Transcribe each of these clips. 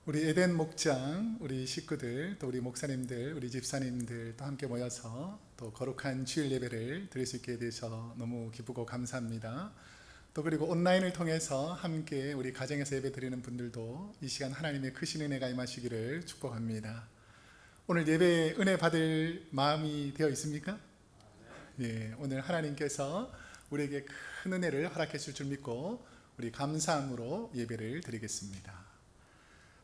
우리 에덴 목장, 우리 식구들, 또 우리 목사님들, 우리 집사님들 또 함께 모여서 또 거룩한 주일 예배를 드릴 수 있게 되셔서 너무 기쁘고 감사합니다. 또 그리고 온라인을 통해서 함께 우리 가정에서 예배 드리는 분들도 이 시간 하나님의 크신 은혜가 임하시기를 축복합니다. 오늘 예배에 은혜 받을 마음이 되어 있습니까? 예, 오늘 하나님께서 우리에게 큰 은혜를 허락해 줄 줄 믿고 우리 감사함으로 예배를 드리겠습니다.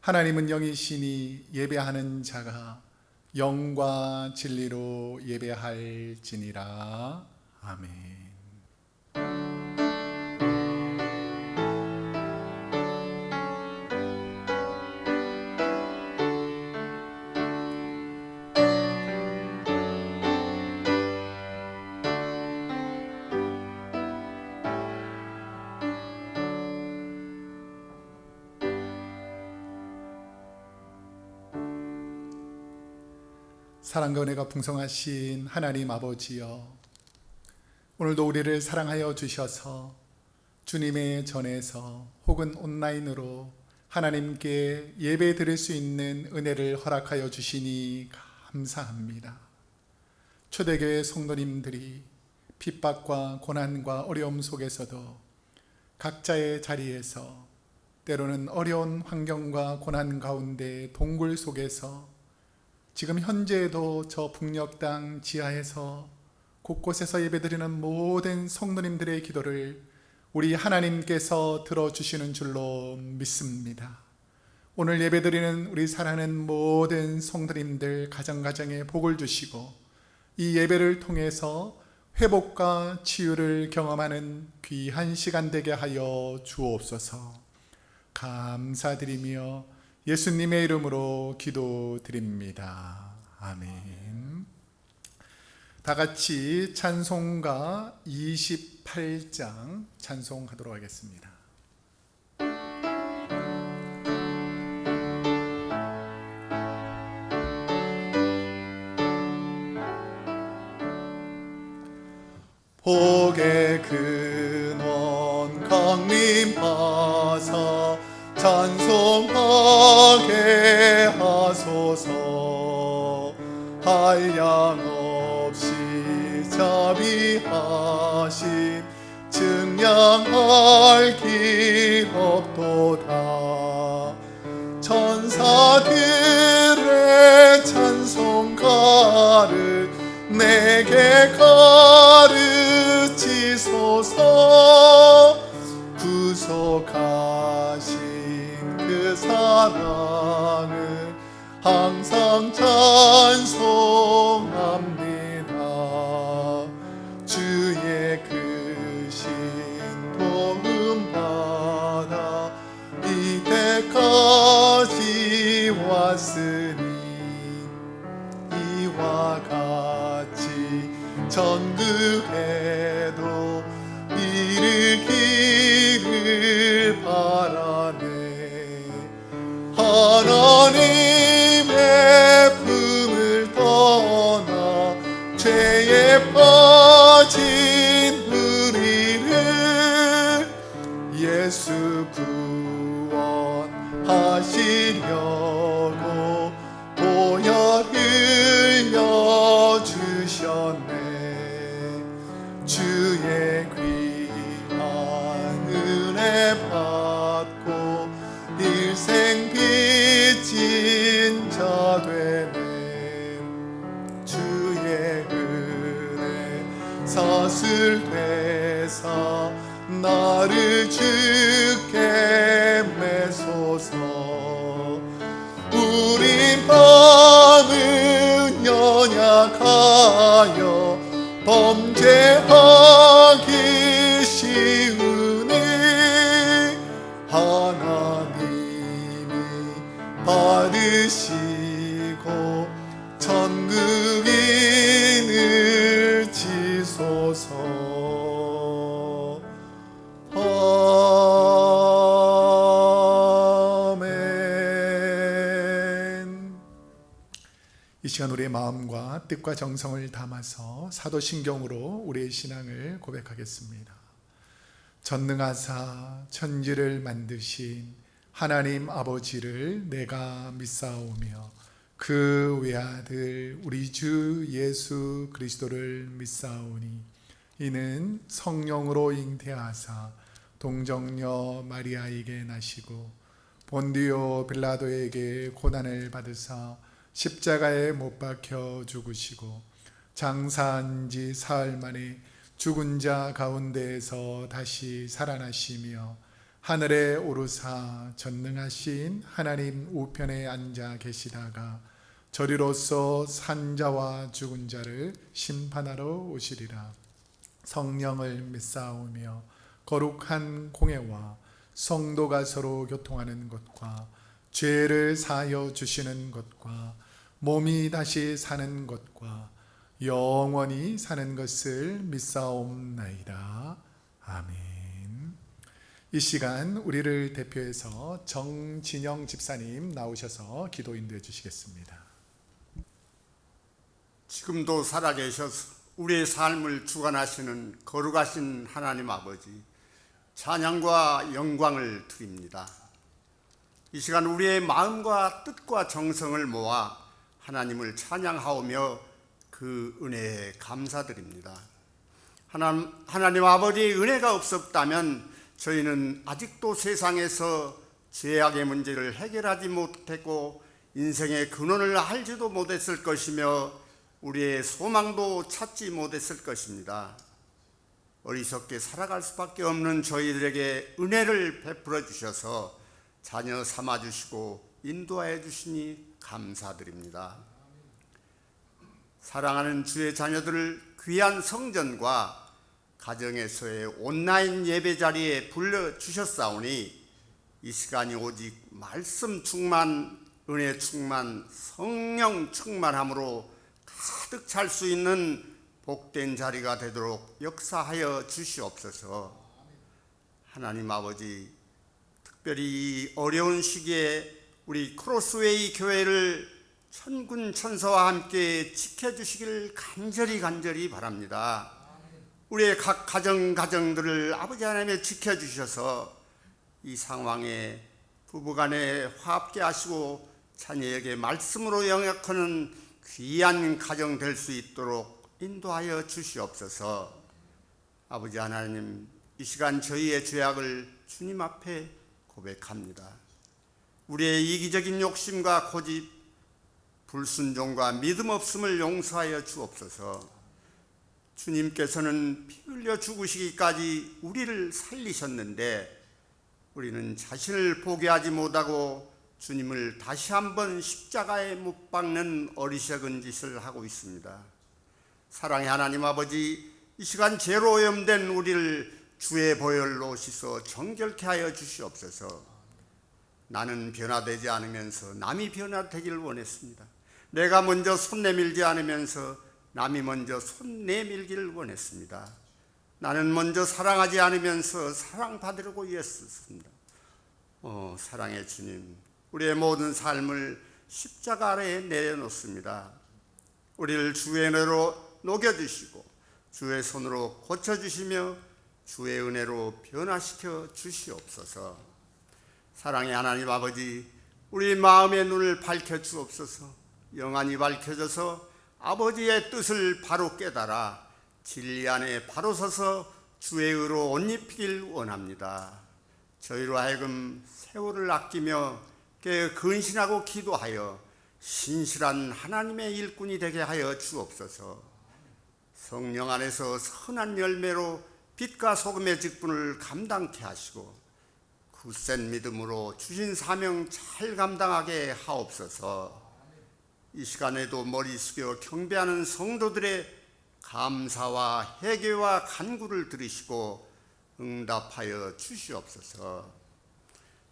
하나님은 영이시니 예배하는 자가 영과 진리로 예배할지니라. 아멘. 사랑과 은혜가 풍성하신 하나님 아버지여, 오늘도 우리를 사랑하여 주셔서 주님의 전에서 혹은 온라인으로 하나님께 예배 드릴 수 있는 은혜를 허락하여 주시니 감사합니다. 초대교회 성도님들이 핍박과 고난과 어려움 속에서도 각자의 자리에서 때로는 어려운 환경과 고난 가운데 동굴 속에서 지금 현재에도 저 북녘 땅 지하에서 곳곳에서 예배드리는 모든 성도님들의 기도를 우리 하나님께서 들어주시는 줄로 믿습니다. 오늘 예배드리는 우리 사랑하는 모든 성도님들 가정가정에 복을 주시고 이 예배를 통해서 회복과 치유를 경험하는 귀한 시간 되게 하여 주옵소서. 감사드리며 예수님의 이름으로 기도드립니다. 아멘. 다 같이 찬송가 28장 찬송하도록 하겠습니다. 복의 근원 강림하사 찬송하게 하소서. 한량없이 자비하심 증량할 길 없도다. 천사들의 찬송가를 내게 가르치소서. 구속하신 그 사랑을 항상 찬송합니다. 주의 크신 도움 받아 이때까지 왔으니 이와 같이 전국에도 이르기를 바라네. 하나님의 품을 떠나 죄에 빠진 우리를 예수 구원하시려고 보혈 흘려 주셨네. 주의 귀한 은혜 받고 일생 빚진 자 되네. 주의 은혜 사슬되사 나를 주께 매소서. 우린 밤은 연약하여 범죄하기 쉬우니 하나님이 받으시고 천국인을 지소서. 아멘. 이 시간 우리의 마음과 뜻과 정성을 담아서 사도신경으로 우리의 신앙을 고백하겠습니다. 전능하사 천지를 만드신 하나님 아버지를 내가 믿사오며 그 외아들 우리 주 예수 그리스도를 믿사오니 이는 성령으로 잉태하사 동정녀 마리아에게 나시고 본디오 빌라도에게 고난을 받으사 십자가에 못 박혀 죽으시고 장사한 지 사흘 만에 죽은 자 가운데에서 다시 살아나시며 하늘에 오르사 전능하신 하나님 우편에 앉아 계시다가 저리로서 산 자와 죽은 자를 심판하러 오시리라. 성령을 믿사오며 거룩한 공회와 성도가 서로 교통하는 것과 죄를 사하여 주시는 것과 몸이 다시 사는 것과 영원히 사는 것을 믿사옵나이다. 아멘. 이 시간 우리를 대표해서 정진영 집사님 나오셔서 기도 인도해 주시겠습니다. 지금도 살아계셔서 우리의 삶을 주관하시는 거룩하신 하나님 아버지, 찬양과 영광을 드립니다. 이 시간 우리의 마음과 뜻과 정성을 모아 하나님을 찬양하오며 그 은혜에 감사드립니다. 하나님 아버지의 은혜가 없었다면 저희는 아직도 세상에서 죄악의 문제를 해결하지 못했고 인생의 근원을 알지도 못했을 것이며 우리의 소망도 찾지 못했을 것입니다. 어리석게 살아갈 수밖에 없는 저희들에게 은혜를 베풀어 주셔서 자녀 삼아 주시고 인도하여 주시니 감사드립니다. 사랑하는 주의 자녀들을 귀한 성전과 가정에서의 온라인 예배 자리에 불러주셨사오니 이 시간이 오직 말씀 충만, 은혜 충만, 성령 충만함으로 가득 찰 수 있는 복된 자리가 되도록 역사하여 주시옵소서. 하나님 아버지, 특별히 이 어려운 시기에 우리 크로스웨이 교회를 천군 천사와 함께 지켜주시길 간절히 바랍니다. 우리의 각 가정들을 아버지 하나님에 지켜주셔서 이 상황에 부부간에 화합케 하시고 자녀에게 말씀으로 영역하는 귀한 가정 될 수 있도록 인도하여 주시옵소서. 아버지 하나님, 이 시간 저희의 죄악을 주님 앞에 고백합니다. 우리의 이기적인 욕심과 고집, 불순종과 믿음 없음을 용서하여 주옵소서. 주님께서는 피 흘려 죽으시기까지 우리를 살리셨는데 우리는 자신을 포기하지 못하고 주님을 다시 한번 십자가에 못 박는 어리석은 짓을 하고 있습니다. 사랑의 하나님 아버지, 이 시간 죄로 오염된 우리를 주의 보혈로 씻어 정결케 하여 주시옵소서. 나는 변화되지 않으면서 남이 변화되기를 원했습니다. 내가 먼저 손 내밀지 않으면서 남이 먼저 손 내밀기를 원했습니다. 나는 먼저 사랑하지 않으면서 사랑받으려고 애썼습니다. 사랑의 주님, 우리의 모든 삶을 십자가 아래에 내려놓습니다. 우리를 주의 은혜로 녹여주시고 주의 손으로 고쳐주시며 주의 은혜로 변화시켜 주시옵소서. 사랑의 하나님 아버지, 우리 마음의 눈을 밝혀주옵소서. 영안이 밝혀져서 아버지의 뜻을 바로 깨달아 진리 안에 바로 서서 주의 의로 옷 입히길 원합니다. 저희로 하여금 세월을 아끼며 근신하고 기도하여 신실한 하나님의 일꾼이 되게 하여 주옵소서. 성령 안에서 선한 열매로 빛과 소금의 직분을 감당케 하시고 굳센 믿음으로 주신 사명 잘 감당하게 하옵소서. 이 시간에도 머리 숙여 경배하는 성도들의 감사와 회개와 간구를 들으시고 응답하여 주시옵소서.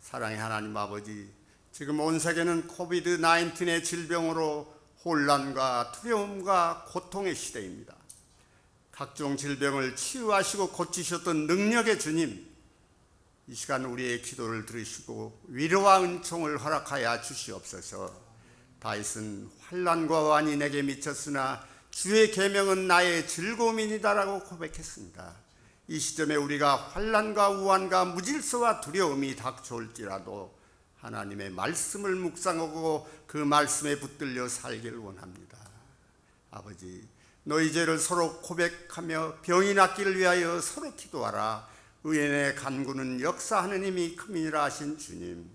사랑의 하나님 아버지, 지금 온 세계는 코비드-19의 질병으로 혼란과 두려움과 고통의 시대입니다. 각종 질병을 치유하시고 고치셨던 능력의 주님, 이 시간 우리의 기도를 들으시고 위로와 은총을 허락하여 주시옵소서. 다윗은 환난과 환이 내게 미쳤으나 주의 계명은 나의 즐거움이니다라고 고백했습니다. 이 시점에 우리가 환난과 우환과 무질서와 두려움이 닥쳐올지라도 하나님의 말씀을 묵상하고 그 말씀에 붙들려 살기를 원합니다. 아버지, 너희 죄를 서로 고백하며 병이 낫기를 위하여 서로 기도하라. 의인의 간구는 역사하는 힘이 큼이니라 하신 주님,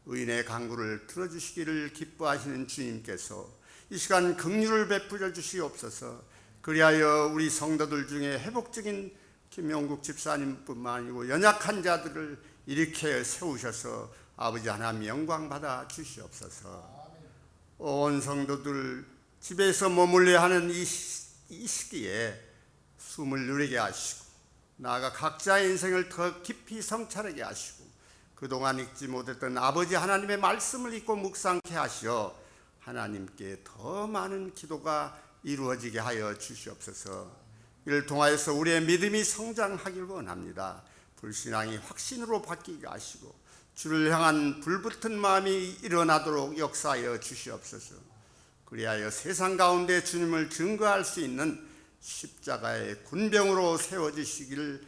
의인의 간구를 들어주시기를 기뻐하시는 주님께서 이 시간 긍휼을 베풀어 주시옵소서. 그리하여 우리 성도들 중에 회복적인 김용국 집사님뿐만 아니고 연약한 자들을 일으켜 세우셔서 아버지 하나님 영광 받아 주시옵소서. 온 성도들 집에서 머물러야 하는 이 시기에 숨을 누리게 하시고 나아가 각자의 인생을 더 깊이 성찰하게 하시고 그동안 읽지 못했던 아버지 하나님의 말씀을 읽고 묵상케 하시어 하나님께 더 많은 기도가 이루어지게 하여 주시옵소서. 이를 통하여서 우리의 믿음이 성장하길 원합니다. 불신앙이 확신으로 바뀌게 하시고 주를 향한 불붙은 마음이 일어나도록 역사하여 주시옵소서. 그리하여 세상 가운데 주님을 증거할 수 있는 십자가의 군병으로 세워주시기를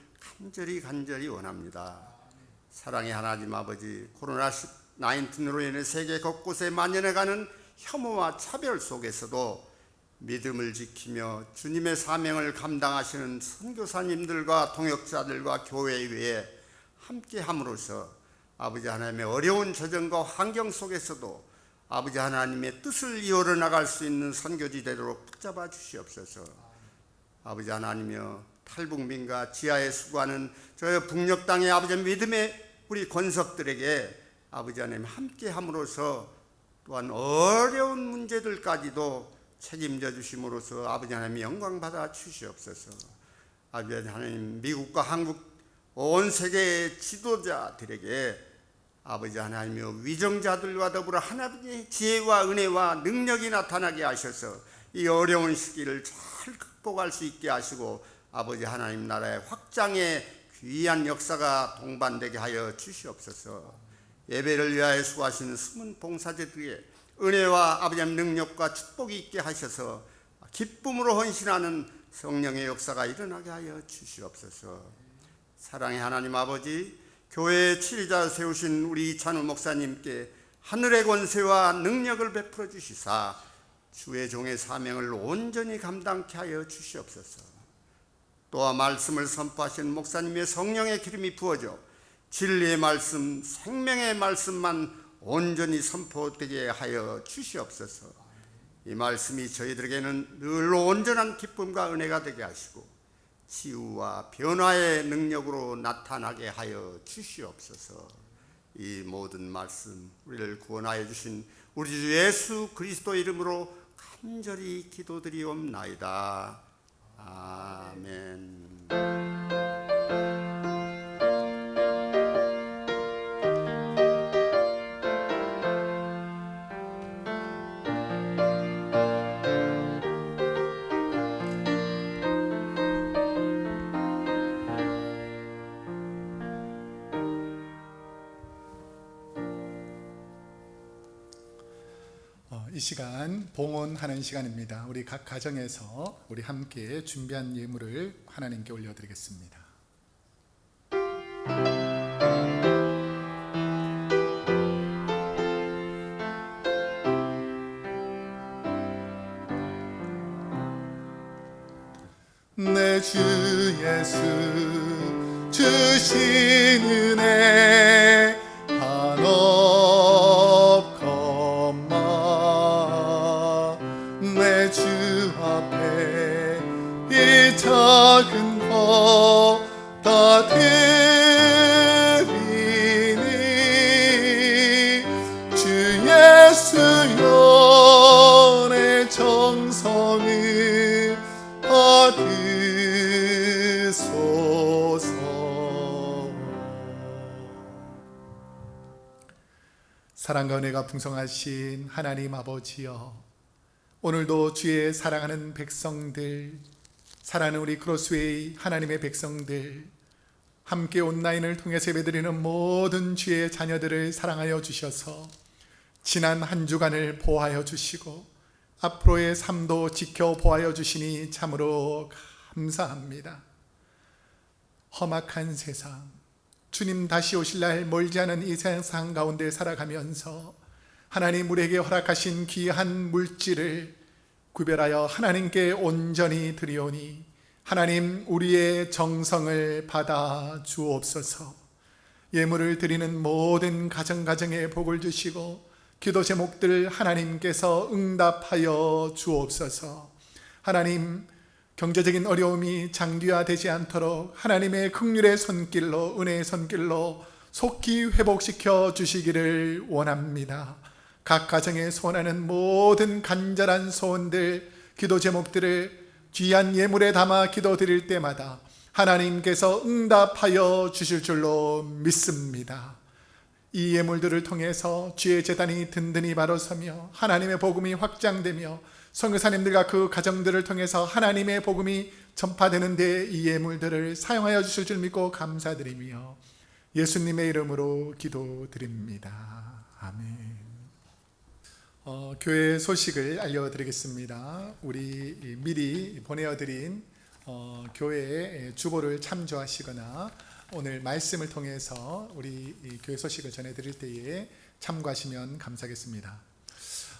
간절히 원합니다. 사랑의 하나님 아버지, 코로나19로 인해 세계 곳곳에 만연해가는 혐오와 차별 속에서도 믿음을 지키며 주님의 사명을 감당하시는 선교사님들과 동역자들과 교회에 함께 함으로써 아버지 하나님의 어려운 처정과 환경 속에서도 아버지 하나님의 뜻을 이어러 나갈 수 있는 선교지대로 붙잡아 주시옵소서. 아버지 하나님이여, 탈북민과 지하에 수고하는 저 북녘 땅의 아버지 믿음의 우리 권석들에게 아버지 하나님 함께 함으로써 또한 어려운 문제들까지도 책임져 주심으로써 아버지 하나님 영광 받아 주시옵소서. 아버지 하나님, 미국과 한국 온 세계의 지도자들에게 아버지 하나님이여 위정자들과 더불어 하나님의 지혜와 은혜와 능력이 나타나게 하셔서 이 어려운 시기를 잘 극복할 수 있게 하시고 아버지 하나님 나라의 확장에 귀한 역사가 동반되게 하여 주시옵소서. 예배를 위하여 수고하시는 숨은 봉사자들에게 은혜와 아버지 능력과 축복이 있게 하셔서 기쁨으로 헌신하는 성령의 역사가 일어나게 하여 주시옵소서. 사랑의 하나님 아버지, 교회의 치리자 세우신 우리 이찬우 목사님께 하늘의 권세와 능력을 베풀어 주시사 주의 종의 사명을 온전히 감당케 하여 주시옵소서. 또한 말씀을 선포하신 목사님의 성령의 기름이 부어져 진리의 말씀, 생명의 말씀만 온전히 선포되게 하여 주시옵소서. 이 말씀이 저희들에게는 늘 온전한 기쁨과 은혜가 되게 하시고 치유와 변화의 능력으로 나타나게 하여 주시옵소서. 이 모든 말씀 우리를 구원하여 주신 우리 주 예수 그리스도 이름으로 간절히 기도드리옵나이다. 아멘. 이 시간 봉헌하는 시간입니다. 우리 각 가정에서 우리 함께 준비한 예물을 하나님께 올려드리겠습니다. 내 주 예수 주신 은혜 한없건마 내 주 앞에 이 작은 것 다 드리니 주 예수 연의 정성을 받으소서. 사랑과 은혜가 풍성하신 하나님 아버지여, 오늘도 주의 사랑하는 백성들, 사랑하는 우리 크로스웨이 하나님의 백성들, 함께 온라인을 통해서 예배드리는 모든 주의 자녀들을 사랑하여 주셔서 지난 한 주간을 보호하여 주시고 앞으로의 삶도 지켜 보호하여 주시니 참으로 감사합니다. 험악한 세상, 주님 다시 오실 날 멀지 않은 이 세상 가운데 살아가면서 하나님 우리에게 허락하신 귀한 물질을 구별하여 하나님께 온전히 드리오니 하나님 우리의 정성을 받아 주옵소서. 예물을 드리는 모든 가정가정에 복을 주시고 기도 제목들 하나님께서 응답하여 주옵소서. 하나님 경제적인 어려움이 장기화되지 않도록 하나님의 긍휼의 손길로 은혜의 손길로 속히 회복시켜 주시기를 원합니다. 각 가정에 소원하는 모든 간절한 소원들 기도 제목들을 귀한 예물에 담아 기도드릴 때마다 하나님께서 응답하여 주실 줄로 믿습니다. 이 예물들을 통해서 주의 제단이 든든히 바로 서며 하나님의 복음이 확장되며 선교사님들과 그 가정들을 통해서 하나님의 복음이 전파되는 데 이 예물들을 사용하여 주실 줄 믿고 감사드리며 예수님의 이름으로 기도드립니다. 아멘. 교회 소식을 알려드리겠습니다. 우리 미리 보내어드린 교회의 주보를 참조하시거나 오늘 말씀을 통해서 우리 교회 소식을 전해드릴 때에 참고하시면 감사하겠습니다.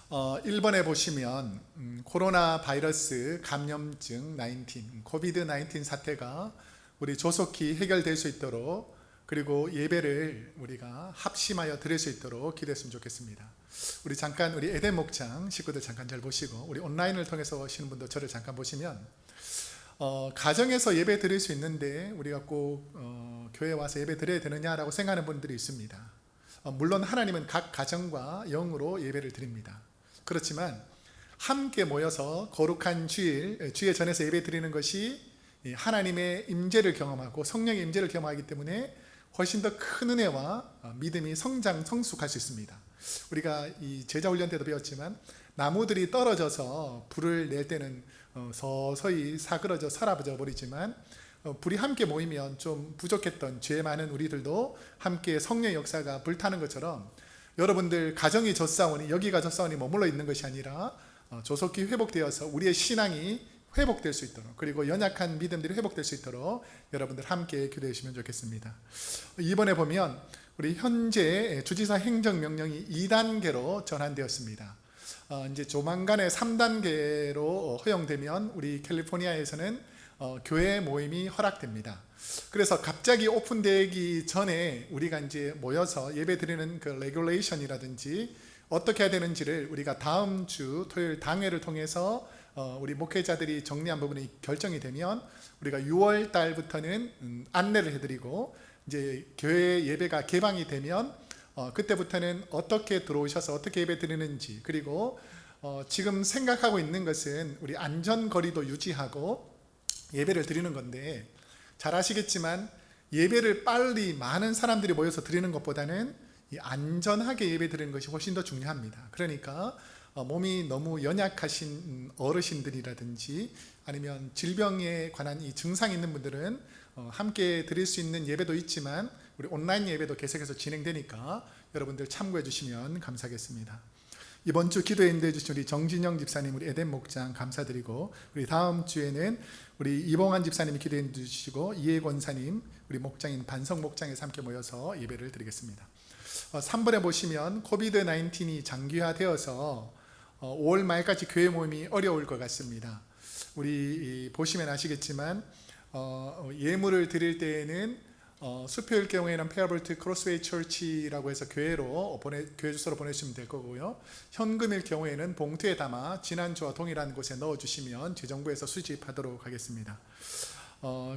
1번에 보시면 코로나 바이러스 감염증 19, 코비드-19 사태가 우리 조속히 해결될 수 있도록 그리고 예배를 우리가 합심하여 드릴 수 있도록 기도했으면 좋겠습니다. 우리 잠깐 우리 에덴 목장 식구들 잠깐 잘 보시고 우리 온라인을 통해서 오시는 분도 저를 잠깐 보시면 가정에서 예배 드릴 수 있는데 우리가 꼭 교회 와서 예배 드려야 되느냐라고 생각하는 분들이 있습니다. 물론 하나님은 각 가정과 영으로 예배를 드립니다. 그렇지만 함께 모여서 거룩한 주일, 주의 전에서 예배 드리는 것이 하나님의 임재를 경험하고 성령의 임재를 경험하기 때문에 훨씬 더 큰 은혜와 믿음이 성숙할 수 있습니다. 우리가 이 제자훈련 때도 배웠지만 나무들이 떨어져서 불을 낼 때는 서서히 사그러져 사라져 버리지만 불이 함께 모이면 좀 부족했던 죄 많은 우리들도 함께 성령의 역사가 불타는 것처럼 여러분들 가정이 젖사오니 여기가 젖사오니 머물러 있는 것이 아니라 조속히 회복되어서 우리의 신앙이 회복될 수 있도록 그리고 연약한 믿음들이 회복될 수 있도록 여러분들 함께 기도해 주시면 좋겠습니다. 이번에 보면 우리 현재 주지사 행정명령이 2단계로 전환되었습니다. 이제 조만간에 3단계로 허용되면 우리 캘리포니아에서는 교회 모임이 허락됩니다. 그래서 갑자기 오픈되기 전에 우리가 이제 모여서 예배 드리는 그 레귤레이션이라든지 어떻게 해야 되는지를 우리가 다음 주 토요일 당회를 통해서 우리 목회자들이 정리한 부분이 결정이 되면 우리가 6월 달부터는 안내를 해드리고 이제 교회 예배가 개방이 되면 그때부터는 어떻게 들어오셔서 어떻게 예배 드리는지 그리고 지금 생각하고 있는 것은 우리 안전거리도 유지하고 예배를 드리는 건데 잘 아시겠지만 예배를 빨리 많은 사람들이 모여서 드리는 것보다는 이 안전하게 예배 드리는 것이 훨씬 더 중요합니다. 그러니까 몸이 너무 연약하신 어르신들이라든지 아니면 질병에 관한 이 증상이 있는 분들은 함께 드릴 수 있는 예배도 있지만 우리 온라인 예배도 계속해서 진행되니까 여러분들 참고해 주시면 감사하겠습니다. 이번 주 기도에 인도해 주신 우리 정진영 집사님, 우리 에덴 목장 감사드리고 우리 다음 주에는 우리 이봉환 집사님이 기도해 주시고 이해 권사님, 우리 목장인 반석 목장에서 함께 모여서 예배를 드리겠습니다. 3번에 보시면 코비드-19이 장기화되어서 5월 말까지 교회 모임이 어려울 것 같습니다. 우리 보시면 아시겠지만 예물을 드릴 때에는 수표일 경우에는 페어볼트 크로스웨이 처치라고 해서 교회 주소로 보내주시면 될 거고요. 현금일 경우에는 봉투에 담아 지난주와 동일한 곳에 넣어주시면 재정부에서 수집하도록 하겠습니다.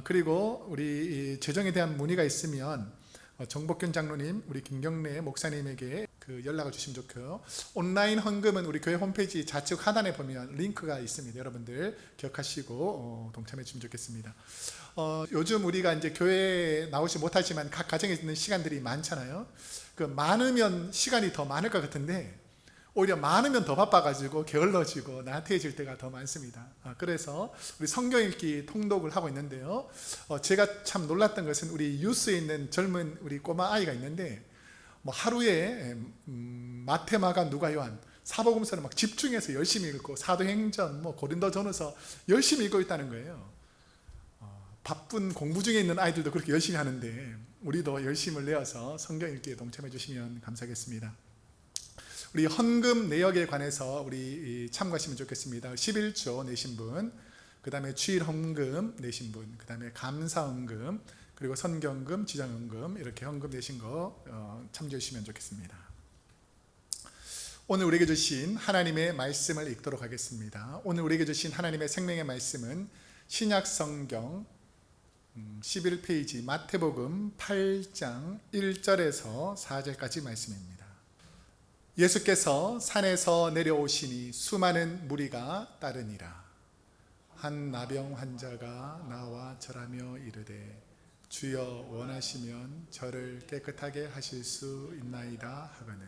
그리고 우리 재정에 대한 문의가 있으면 정복균 장로님, 우리 김경래 목사님에게 연락을 주시면 좋고요. 온라인 헌금은 우리 교회 홈페이지 좌측 하단에 보면 링크가 있습니다. 여러분들 기억하시고 동참해 주시면 좋겠습니다. 요즘 우리가 이제 교회에 나오지 못하지만 각 가정에 있는 시간들이 많잖아요. 그 많으면 시간이 더 많을 것 같은데 오히려 많으면 더 바빠가지고 게을러지고 나태해질 때가 더 많습니다. 그래서 우리 성경 읽기 통독을 하고 있는데요. 제가 참 놀랐던 것은 우리 유스에 있는 젊은 우리 꼬마 아이가 있는데 뭐 하루에 마태마가 누가 요한 사복음서를 막 집중해서 열심히 읽고 사도행전 뭐 고린도전서 열심히 읽고 있다는 거예요. 바쁜 공부 중에 있는 아이들도 그렇게 열심히 하는데 우리도 열심을 내어서 성경 읽기에 동참해 주시면 감사하겠습니다. 우리 헌금 내역에 관해서 우리 참고하시면 좋겠습니다. 11조 내신 분, 그 다음에 주일 헌금 내신 분, 그 다음에 감사 헌금, 그리고 선경금, 지장헌금 이렇게 헌금 내신 거 참조해 주시면 좋겠습니다. 오늘 우리에게 주신 하나님의 말씀을 읽도록 하겠습니다. 오늘 우리에게 주신 하나님의 생명의 말씀은 신약 성경 11페이지 마태복음 8장 1절에서 4절까지 말씀입니다. 예수께서 산에서 내려오시니 수많은 무리가 따르니라. 한 나병 환자가 나와 절하며 이르되 주여 원하시면 저를 깨끗하게 하실 수 있나이다 하거늘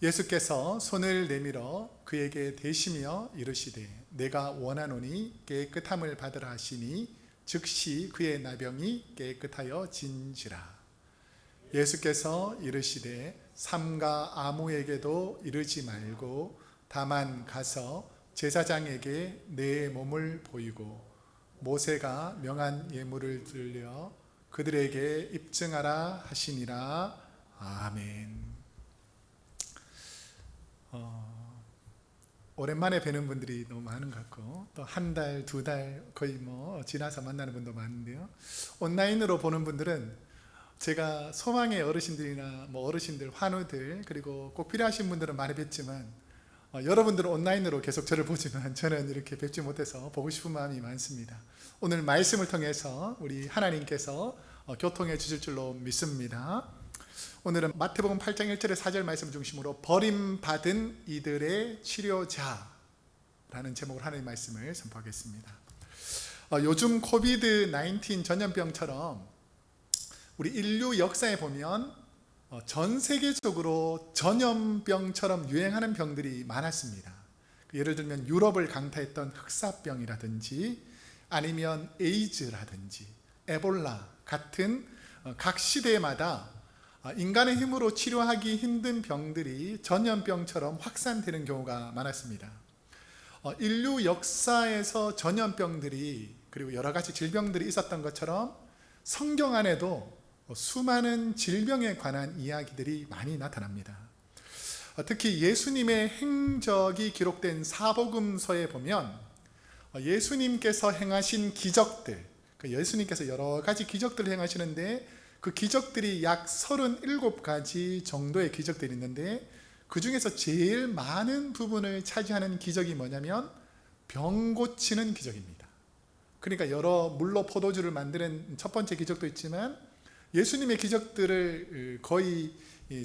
예수께서 손을 내밀어 그에게 대시며 이르시되 내가 원하노니 깨끗함을 받으라 하시니 즉시 그의 나병이 깨끗하여 진지라. 예수께서 이르시되 삼가 아무에게도 이르지 말고 다만 가서 제사장에게 내 몸을 보이고 모세가 명한 예물을 들려 그들에게 입증하라 하시니라. 아멘. 오랜만에 뵈는 분들이 너무 많은 것 같고 또 한 달, 두 달 거의 지나서 만나는 분도 많은데요. 온라인으로 보는 분들은 제가 소망의 어르신들이나 어르신들, 환우들 그리고 꼭 필요하신 분들은 많이 뵀지만 여러분들은 온라인으로 계속 저를 보지만 저는 이렇게 뵙지 못해서 보고 싶은 마음이 많습니다. 오늘 말씀을 통해서 우리 하나님께서 교통해 주실 줄로 믿습니다. 오늘은 마태복음 8장 1절에 4절 말씀 중심으로 버림받은 이들의 치료자라는 제목으로 하나님의 말씀을 선포하겠습니다. 요즘 코비드-19 전염병처럼 우리 인류 역사에 보면 전 세계적으로 전염병처럼 유행하는 병들이 많았습니다. 예를 들면 유럽을 강타했던 흑사병이라든지 아니면 에이즈라든지 에볼라 같은 각 시대마다 인간의 힘으로 치료하기 힘든 병들이 전염병처럼 확산되는 경우가 많았습니다. 인류 역사에서 전염병들이 그리고 여러 가지 질병들이 있었던 것처럼 성경 안에도 수많은 질병에 관한 이야기들이 많이 나타납니다. 특히 예수님의 행적이 기록된 사복음서에 보면 예수님께서 행하신 기적들, 예수님께서 여러 가지 기적들을 행하시는데 그 기적들이 약 37가지 정도의 기적들이 있는데 그 중에서 제일 많은 부분을 차지하는 기적이 뭐냐면 병 고치는 기적입니다. 그러니까 여러 물로 포도주를 만드는 첫 번째 기적도 있지만 예수님의 기적들을 거의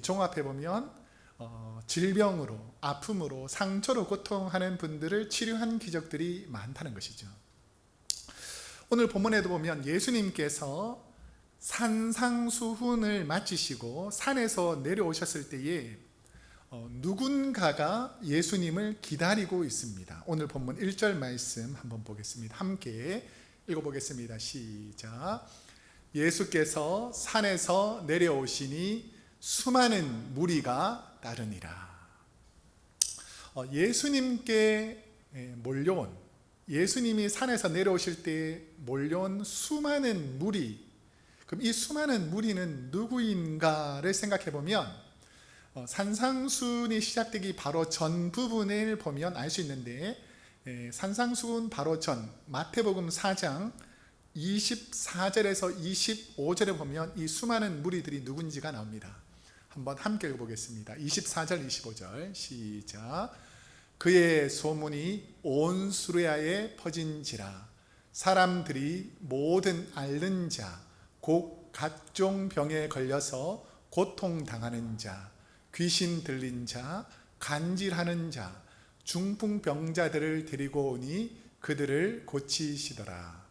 종합해 보면 질병으로, 아픔으로, 상처로 고통하는 분들을 치료한 기적들이 많다는 것이죠. 오늘 본문에도 보면 예수님께서 산상수훈을 마치시고 산에서 내려오셨을 때에 누군가가 예수님을 기다리고 있습니다. 오늘 본문 1절 말씀 한번 보겠습니다. 함께 읽어보겠습니다. 시작. 예수께서 산에서 내려오시니 수많은 무리가 따르니라. 예수님께 몰려온, 예수님이 산에서 내려오실 때 몰려온 수많은 무리, 그럼 이 수많은 무리는 누구인가를 생각해 보면 산상수훈이 시작되기 바로 전 부분을 보면 알 수 있는데 산상수훈 바로 전 마태복음 4장 24절에서 25절에 보면 이 수많은 무리들이 누군지가 나옵니다. 한번 함께 읽어보겠습니다. 24절 25절 시작. 그의 소문이 온 수레아에 퍼진지라 사람들이 모든 앓는 자 곧 각종 병에 걸려서 고통당하는 자, 귀신 들린 자, 간질하는 자, 중풍병자들을 데리고 오니 그들을 고치시더라.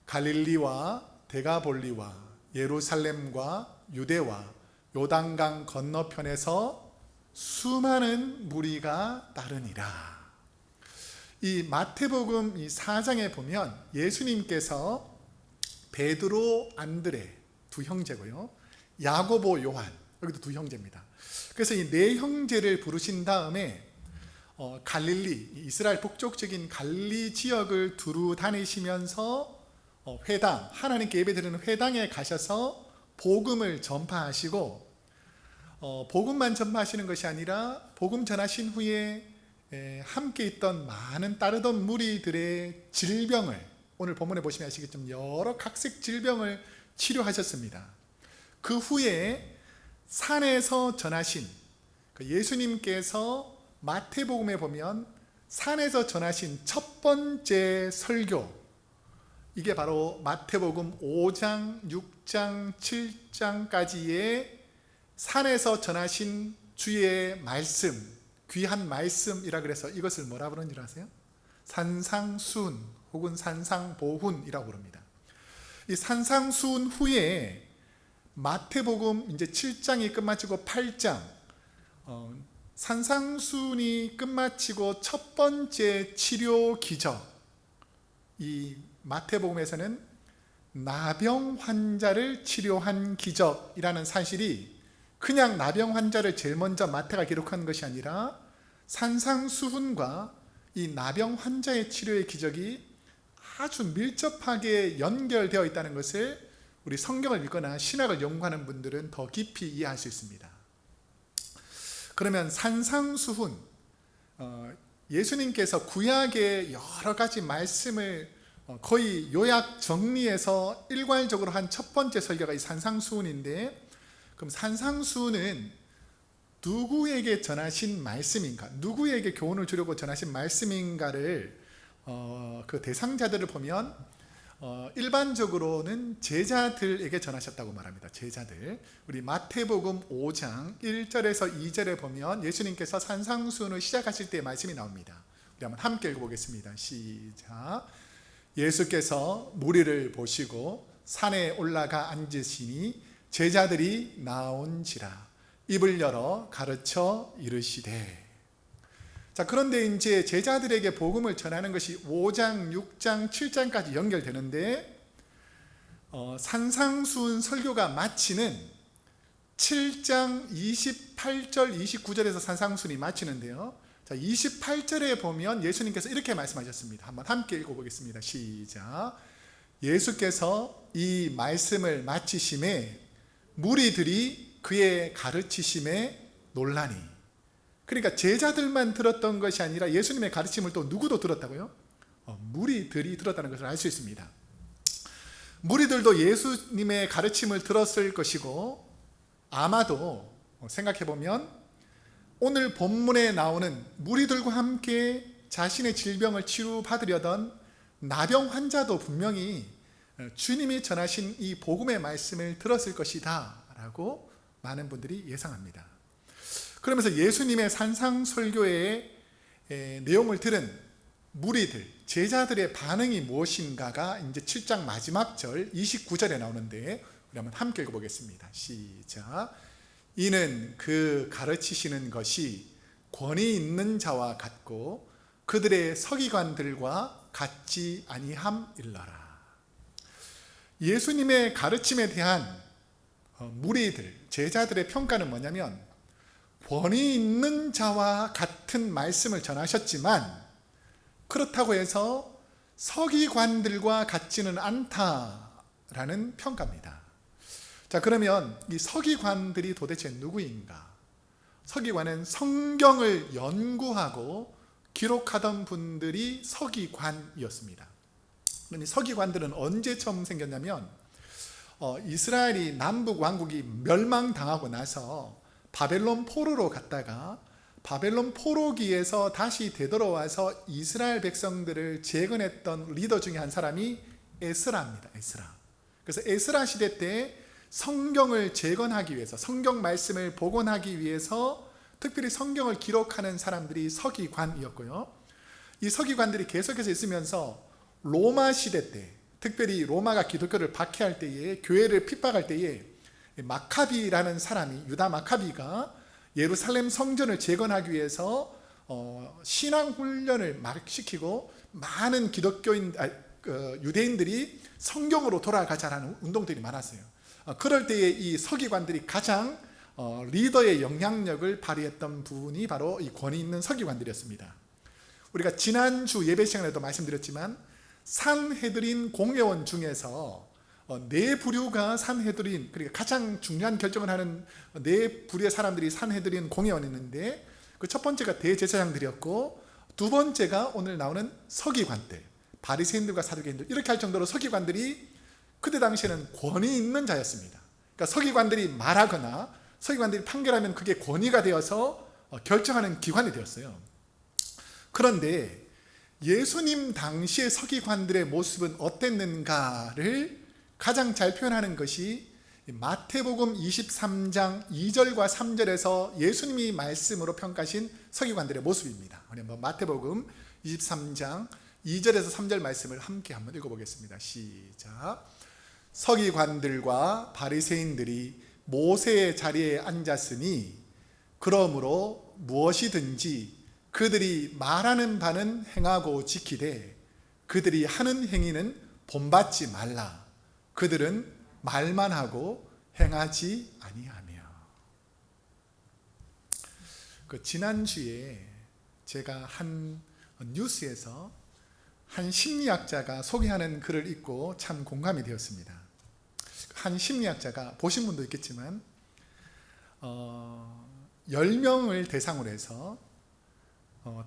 갈릴리와 데가볼리와 예루살렘과 유대와 요단강 건너편에서 수많은 무리가 따르니라. 이 마태복음 이 4장에 보면 예수님께서 베드로, 안드레 두 형제고요. 야고보, 요한 여기도 두 형제입니다. 그래서 이 네 형제를 부르신 다음에 갈릴리, 이스라엘 북쪽적인 갈릴리 지역을 두루 다니시면서 회당, 하나님께 예배드리는 회당에 가셔서 복음을 전파하시고 복음만 전파하시는 것이 아니라 복음 전하신 후에 함께 있던 많은 따르던 무리들의 질병을, 오늘 본문에 보시면 아시겠지만 여러 각색 질병을 치료하셨습니다. 그 후에 산에서 전하신, 예수님께서 마태복음에 보면 산에서 전하신 첫 번째 설교, 이게 바로 마태복음 5장, 6장, 7장까지의 산에서 전하신 주의 말씀, 귀한 말씀이라 그래서 이것을 뭐라 부르는 줄 아세요? 산상수훈 혹은 산상보훈이라고 부릅니다. 이 산상수훈 후에 마태복음 이제 7장이 끝마치고 8장, 산상수훈이 끝마치고 첫 번째 치료 기적, 이 마태복음에서는 나병 환자를 치료한 기적이라는 사실이 그냥 나병 환자를 제일 먼저 마태가 기록한 것이 아니라 산상수훈과 이 나병 환자의 치료의 기적이 아주 밀접하게 연결되어 있다는 것을 우리 성경을 읽거나 신학을 연구하는 분들은 더 깊이 이해할 수 있습니다. 그러면 산상수훈, 예수님께서 구약의 여러 가지 말씀을 거의 요약 정리해서 일괄적으로 한 첫 번째 설교가 이 산상수훈인데, 그럼 산상수훈은 누구에게 전하신 말씀인가, 누구에게 교훈을 주려고 전하신 말씀인가를 그 대상자들을 보면 일반적으로는 제자들에게 전하셨다고 말합니다. 제자들. 우리 마태복음 5장 1절에서 2절에 보면 예수님께서 산상수훈을 시작하실 때의 말씀이 나옵니다. 우리 한번 함께 읽어보겠습니다. 시작. 예수께서 무리를 보시고 산에 올라가 앉으시니 제자들이 나온지라 입을 열어 가르쳐 이르시되. 자, 그런데 이제 제자들에게 복음을 전하는 것이 5장, 6장, 7장까지 연결되는데 산상수훈 설교가 마치는 7장 28절, 29절에서 산상수훈이 마치는데요. 자, 28절에 보면 예수님께서 이렇게 말씀하셨습니다. 한번 함께 읽어보겠습니다. 시작. 예수께서 이 말씀을 마치심에 무리들이 그의 가르치심에 놀라니. 그러니까 제자들만 들었던 것이 아니라 예수님의 가르침을 또 누구도 들었다고요? 무리들이 들었다는 것을 알 수 있습니다. 무리들도 예수님의 가르침을 들었을 것이고, 아마도 생각해보면 오늘 본문에 나오는 무리들과 함께 자신의 질병을 치유받으려던 나병 환자도 분명히 주님이 전하신 이 복음의 말씀을 들었을 것이다 라고 많은 분들이 예상합니다. 그러면서 예수님의 산상설교의 내용을 들은 무리들, 제자들의 반응이 무엇인가가 이제 7장 마지막 절 29절에 나오는데 우리 한번 함께 읽어보겠습니다. 시작. 이는 그 가르치시는 것이 권위 있는 자와 같고 그들의 서기관들과 같지 아니함일러라. 예수님의 가르침에 대한 무리들, 제자들의 평가는 뭐냐면 권위 있는 자와 같은 말씀을 전하셨지만 그렇다고 해서 서기관들과 같지는 않다라는 평가입니다. 자, 그러면 이 서기관들이 도대체 누구인가? 서기관은 성경을 연구하고 기록하던 분들이 서기관이었습니다. 그런데 서기관들은 언제 처음 생겼냐면 이스라엘이 남북 왕국이 멸망당하고 나서 바벨론 포로로 갔다가 바벨론 포로기에서 다시 되돌아와서 이스라엘 백성들을 재건했던 리더 중에 한 사람이 에스라입니다. 에스라. 그래서 에스라 시대 때 성경을 재건하기 위해서, 성경 말씀을 복원하기 위해서 특별히 성경을 기록하는 사람들이 서기관이었고요. 이 서기관들이 계속해서 있으면서 로마 시대 때, 특별히 로마가 기독교를 박해할 때에, 교회를 핍박할 때에 마카비라는 사람이, 유다 마카비가 예루살렘 성전을 재건하기 위해서 신앙훈련을 막 시키고 많은 유대인들이 성경으로 돌아가자라는 운동들이 많았어요. 그럴 때에 이 서기관들이 가장 리더의 영향력을 발휘했던 분이 바로 이 권위 있는 서기관들이었습니다. 우리가 지난주 예배 시간에도 말씀드렸지만 산헤드린 공회원 중에서 네 부류가 산헤드린, 그러니까 가장 중요한 결정을 하는 네 부류의 사람들이 산헤드린 공회원이 있는데, 그 첫 번째가 대제사장들이었고, 두 번째가 오늘 나오는 서기관들, 바리새인들과 사두개인들, 이렇게 할 정도로 서기관들이 그때 당시에는 권위 있는 자였습니다. 그러니까 서기관들이 말하거나 서기관들이 판결하면 그게 권위가 되어서 결정하는 기관이 되었어요. 그런데 예수님 당시의 서기관들의 모습은 어땠는가를 가장 잘 표현하는 것이 마태복음 23장 2절과 3절에서 예수님이 말씀으로 평가하신 서기관들의 모습입니다. 한번 마태복음 23장 2절에서 3절 말씀을 함께 한번 읽어보겠습니다. 시작. 서기관들과 바리새인들이 모세의 자리에 앉았으니 그러므로 무엇이든지 그들이 말하는 바는 행하고 지키되 그들이 하는 행위는 본받지 말라. 그들은 말만 하고 행하지 아니하며. 지난주에 제가 한 뉴스에서 한 심리학자가 소개하는 글을 읽고 참 공감이 되었습니다. 한 심리학자가, 보신 분도 있겠지만 10명을 대상으로 해서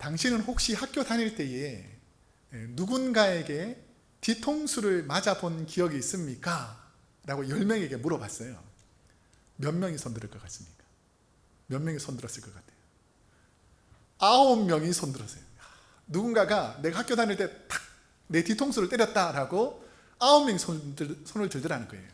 당신은 혹시 학교 다닐 때에 누군가에게 뒤통수를 맞아본 기억이 있습니까? 라고 10명에게 물어봤어요. 몇 명이 손들을 것 같습니까? 몇 명이 손들었을 것 같아요? 9명이 손들었어요. 누군가가 내가 학교 다닐 때 탁 내 뒤통수를 때렸다라고 9명이 손을 들더라는 거예요.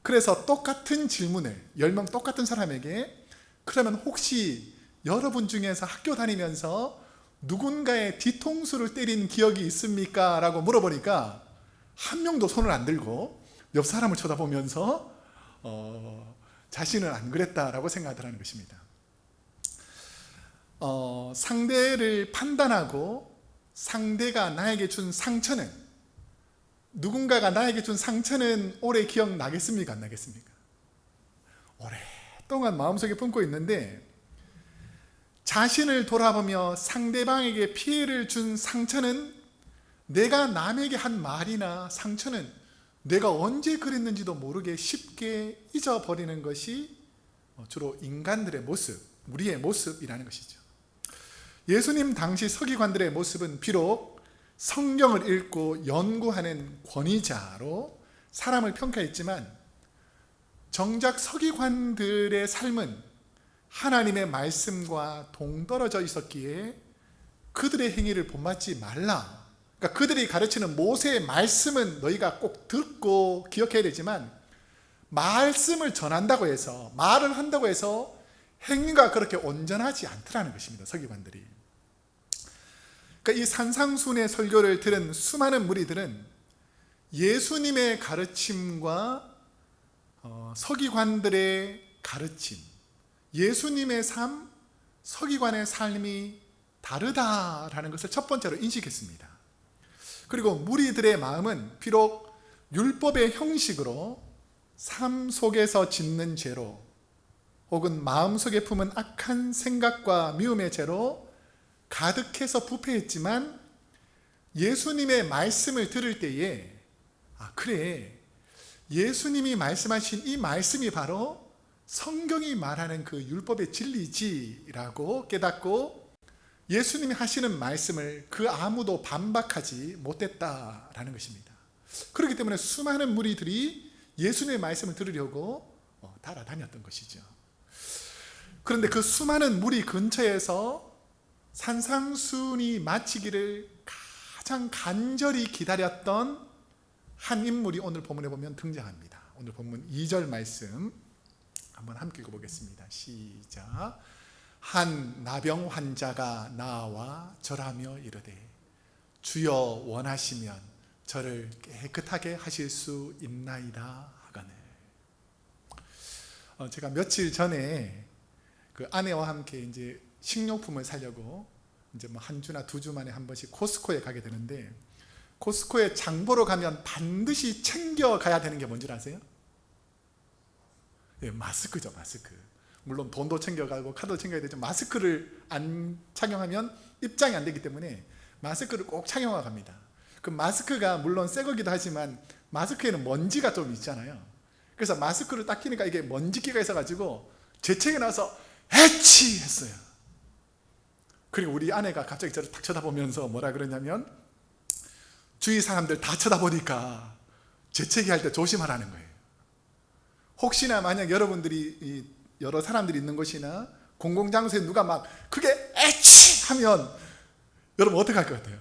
그래서 똑같은 질문을 10명 똑같은 사람에게, 그러면 혹시 여러분 중에서 학교 다니면서 누군가의 뒤통수를 때린 기억이 있습니까? 라고 물어보니까 한 명도 손을 안 들고 옆 사람을 쳐다보면서 자신은 안 그랬다라고 생각하더라는 것입니다. 상대를 판단하고 상대가 나에게 준 상처는, 누군가가 나에게 준 상처는 오래 기억나겠습니까? 안 나겠습니까? 오랫동안 마음속에 품고 있는데 자신을 돌아보며 상대방에게 피해를 준 상처는, 내가 남에게 한 말이나 상처는 내가 언제 그랬는지도 모르게 쉽게 잊어버리는 것이 주로 인간들의 모습, 우리의 모습이라는 것이죠. 예수님 당시 서기관들의 모습은 비록 성경을 읽고 연구하는 권위자로 사람을 평가했지만, 정작 서기관들의 삶은 하나님의 말씀과 동떨어져 있었기에 그들의 행위를 본받지 말라. 그러니까 그들이 가르치는 모세의 말씀은 너희가 꼭 듣고 기억해야 되지만, 말씀을 전한다고 해서, 말을 한다고 해서 행위가 그렇게 온전하지 않더라는 것입니다. 서기관들이. 그러니까 이 산상순의 설교를 들은 수많은 무리들은 예수님의 가르침과 서기관들의 가르침, 예수님의 삶, 서기관의 삶이 다르다라는 것을 첫 번째로 인식했습니다. 그리고 무리들의 마음은 비록 율법의 형식으로 삶 속에서 짓는 죄로, 혹은 마음속에 품은 악한 생각과 미움의 죄로 가득해서 부패했지만, 예수님의 말씀을 들을 때에 그래, 예수님이 말씀하신 이 말씀이 바로 성경이 말하는 그 율법의 진리지라고 깨닫고 예수님이 하시는 말씀을 그 아무도 반박하지 못했다라는 것입니다. 그렇기 때문에 수많은 무리들이 예수님의 말씀을 들으려고 따라다녔던 것이죠. 그런데 그 수많은 무리 근처에서 산상순이 마치기를 가장 간절히 기다렸던 한 인물이 오늘 본문에 보면 등장합니다. 오늘 본문 2절 말씀 한번 함께 읽어보겠습니다. 시작. 한 나병 환자가 나와 절하며 이르되 주여 원하시면 저를 깨끗하게 하실 수 있나이다 하거늘. 제가 며칠 전에 그 아내와 함께 이제 식료품을 사려고 이제 뭐 한 주나 두 주 만에 한 번씩 코스코에 가게 되는데, 코스코에 장 보러 가면 반드시 챙겨 가야 되는 게 뭔지 아세요? 예, 마스크죠, 마스크. 물론 돈도 챙겨가고 카드도 챙겨야 되죠. 마스크를 안 착용하면 입장이 안 되기 때문에 마스크를 꼭 착용하고 갑니다. 그 마스크가 물론 새 거기도 하지만 마스크에는 먼지가 좀 있잖아요. 그래서 마스크를 딱 끼니까 이게 먼지기가 있어가지고 재채기 나서 해치 했어요. 그리고 우리 아내가 갑자기 저를 딱 쳐다보면서 뭐라 그러냐면, 주위 사람들 다 쳐다보니까 재채기 할 때 조심하라는 거예요. 혹시나 만약 여러분들이 여러 사람들이 있는 곳이나 공공장소에 누가 막 크게 에치 하면 여러분 어떻게 할 것 같아요?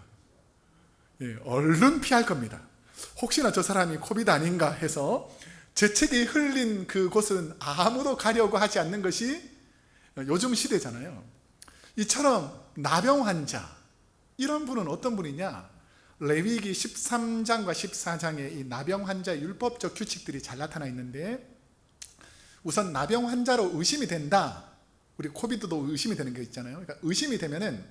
얼른 피할 겁니다. 혹시나 저 사람이 코비드 아닌가 해서 재채기 흘린 그곳은 아무도 가려고 하지 않는 것이 요즘 시대잖아요. 이처럼 나병 환자, 이런 분은 어떤 분이냐? 레위기 13장과 14장에 이 나병 환자의 율법적 규칙들이 잘 나타나 있는데, 우선 나병 환자로 의심이 된다. 우리 코비드도 의심이 되는 게 있잖아요. 그러니까 의심이 되면은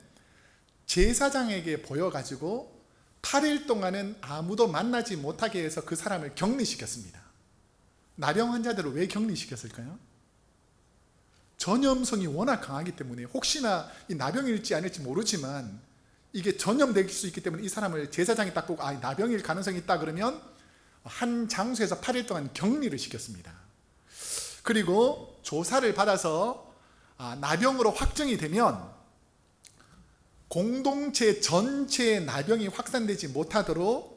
제사장에게 보여가지고 8일 동안은 아무도 만나지 못하게 해서 그 사람을 격리시켰습니다. 나병 환자들을 왜 격리시켰을까요? 전염성이 워낙 강하기 때문에, 혹시나 이 나병일지 아닐지 모르지만 이게 전염될 수 있기 때문에 이 사람을 제사장이 딱 보고 나병일 가능성이 있다 그러면 한 장소에서 8일 동안 격리를 시켰습니다. 그리고 조사를 받아서 나병으로 확정이 되면 공동체 전체에 나병이 확산되지 못하도록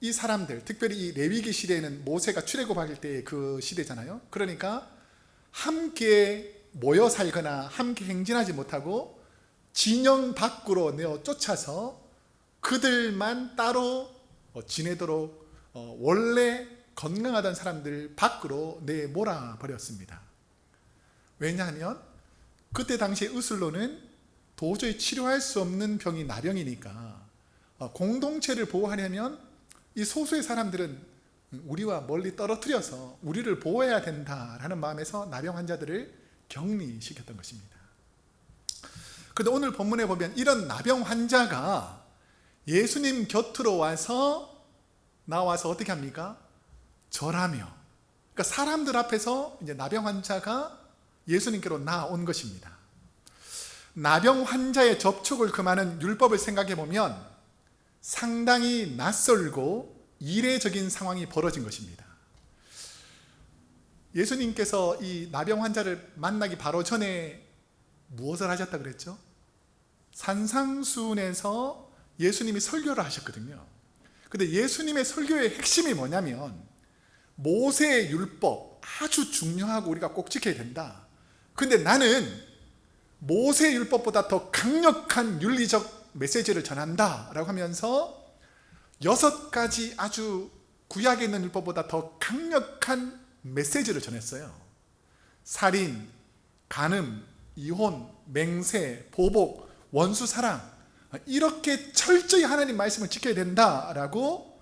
이 사람들, 특별히 이 레위기 시대에는 모세가 출애굽할 때 그 시대잖아요. 그러니까 함께 모여 살거나 함께 행진하지 못하고 진영 밖으로 내어 쫓아서 그들만 따로 지내도록 원래 건강하던 사람들 밖으로 내몰아 버렸습니다. 왜냐하면 그때 당시에 의술로는 도저히 치료할 수 없는 병이 나병이니까 공동체를 보호하려면 이 소수의 사람들은 우리와 멀리 떨어뜨려서 우리를 보호해야 된다라는 마음에서 나병 환자들을 격리시켰던 것입니다. 그런데 오늘 본문에 보면 이런 나병 환자가 예수님 곁으로 나와서 어떻게 합니까? 절하며, 그러니까 사람들 앞에서 이제 나병 환자가 예수님께로 나온 것입니다. 나병 환자의 접촉을 금하는 율법을 생각해 보면 상당히 낯설고 이례적인 상황이 벌어진 것입니다. 예수님께서 이 나병 환자를 만나기 바로 전에 무엇을 하셨다 그랬죠? 산상수훈에서 예수님이 설교를 하셨거든요. 근데 예수님의 설교의 핵심이 뭐냐면 모세의 율법 아주 중요하고 우리가 꼭 지켜야 된다. 근데 나는 모세의 율법보다 더 강력한 윤리적 메시지를 전한다 라고 하면서 6가지 아주 구약에 있는 율법보다 더 강력한 메시지를 전했어요. 살인, 간음, 이혼, 맹세, 보복, 원수 사랑, 이렇게 철저히 하나님 말씀을 지켜야 된다라고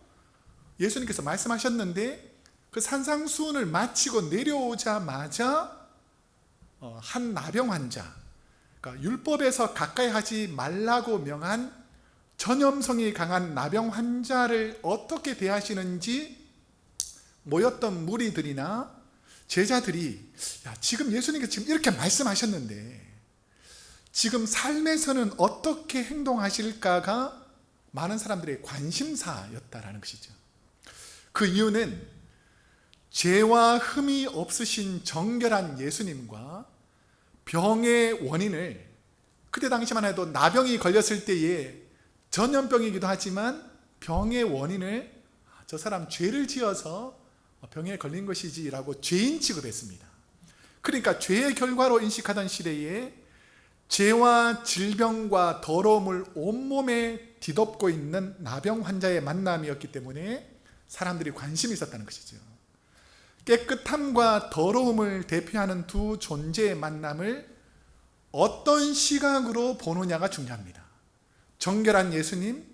예수님께서 말씀하셨는데, 그 산상수훈을 마치고 내려오자마자 한 나병 환자, 그러니까 율법에서 가까이 하지 말라고 명한 전염성이 강한 나병 환자를 어떻게 대하시는지 모였던 무리들이나 제자들이, 지금 예수님께서 지금 이렇게 말씀하셨는데 지금 삶에서는 어떻게 행동하실까가 많은 사람들의 관심사였다라는 것이죠. 그 이유는 죄와 흠이 없으신 정결한 예수님과 병의 원인을, 그때 당시만 해도 나병이 걸렸을 때에 전염병이기도 하지만 병의 원인을 저 사람 죄를 지어서 병에 걸린 것이지 라고 죄인 취급했습니다. 그러니까 죄의 결과로 인식하던 시대에 죄와 질병과 더러움을 온몸에 뒤덮고 있는 나병 환자의 만남이었기 때문에 사람들이 관심이 있었다는 것이죠. 깨끗함과 더러움을 대표하는 두 존재의 만남을 어떤 시각으로 보느냐가 중요합니다. 정결한 예수님,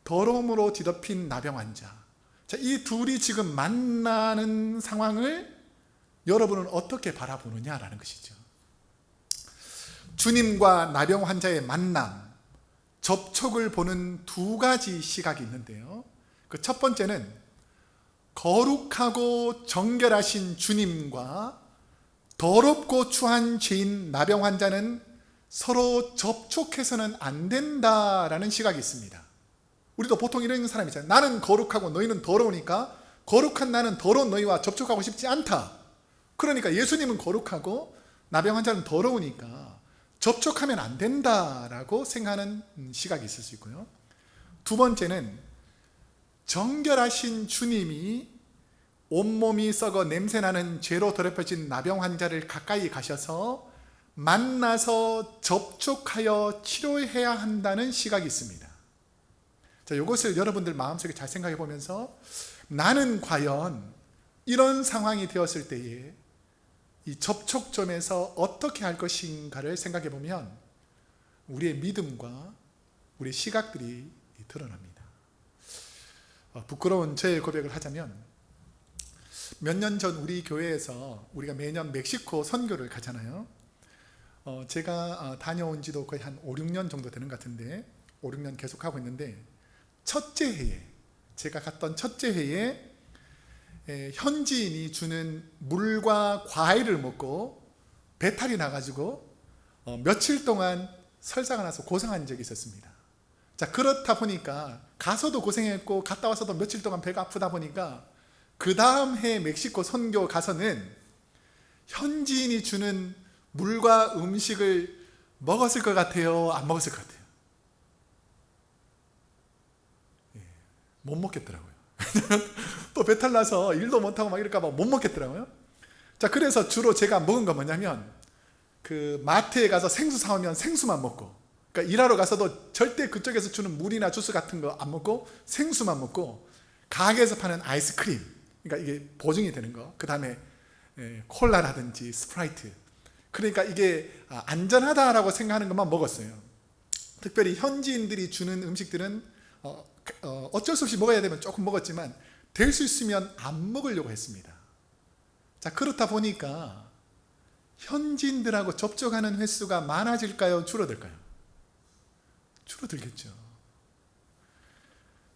더러움으로 뒤덮인 나병 환자. 자, 이 둘이 지금 만나는 상황을 여러분은 어떻게 바라보느냐라는 것이죠. 주님과 나병 환자의 만남, 접촉을 보는 2가지 시각이 있는데요. 그 첫 번째는 거룩하고 정결하신 주님과 더럽고 추한 죄인 나병 환자는 서로 접촉해서는 안 된다라는 시각이 있습니다. 우리도 보통 이런 사람이 있잖아요. 나는 거룩하고 너희는 더러우니까 거룩한 나는 더러운 너희와 접촉하고 싶지 않다. 그러니까 예수님은 거룩하고 나병 환자는 더러우니까 접촉하면 안 된다라고 생각하는 시각이 있을 수 있고요. 두 번째는 정결하신 주님이 온몸이 썩어 냄새나는 죄로 더럽혀진 나병 환자를 가까이 가셔서 만나서 접촉하여 치료해야 한다는 시각이 있습니다. 자, 이것을 여러분들 마음속에 잘 생각해 보면서 나는 과연 이런 상황이 되었을 때에 이 접촉점에서 어떻게 할 것인가를 생각해 보면 우리의 믿음과 우리의 시각들이 드러납니다. 부끄러운 제 고백을 하자면 몇 년 전 우리 교회에서 우리가 매년 멕시코 선교를 가잖아요. 제가 다녀온 지도 거의 한 5, 6년 정도 되는 것 같은데 5, 6년 계속 하고 있는데 첫째 해에 제가 갔던 첫째 해에 현지인이 주는 물과 과일을 먹고 배탈이 나가지고 며칠 동안 설사가 나서 고생한 적이 있었습니다. 자, 그렇다 보니까 가서도 고생했고 갔다 와서도 며칠 동안 배가 아프다 보니까 그 다음 해 멕시코 선교 가서는 현지인이 주는 물과 음식을 먹었을 것 같아요? 안 먹었을 것 같아요? 못 먹겠더라고요. 또 배탈 나서 일도 못하고 막 이럴까 봐 못 먹겠더라고요. 자, 그래서 주로 제가 먹은 건 뭐냐면 그 마트에 가서 생수 사오면 생수만 먹고, 그러니까 일하러 가서도 절대 그쪽에서 주는 물이나 주스 같은 거 안 먹고 생수만 먹고, 가게에서 파는 아이스크림, 그러니까 이게 보증이 되는 거, 그 다음에 콜라라든지 스프라이트, 그러니까 이게 안전하다라고 생각하는 것만 먹었어요. 특별히 현지인들이 주는 음식들은 어쩔 수 없이 먹어야 되면 조금 먹었지만 될 수 있으면 안 먹으려고 했습니다. 자, 그렇다 보니까 현지인들하고 접촉하는 횟수가 많아질까요? 줄어들까요? 줄어들겠죠.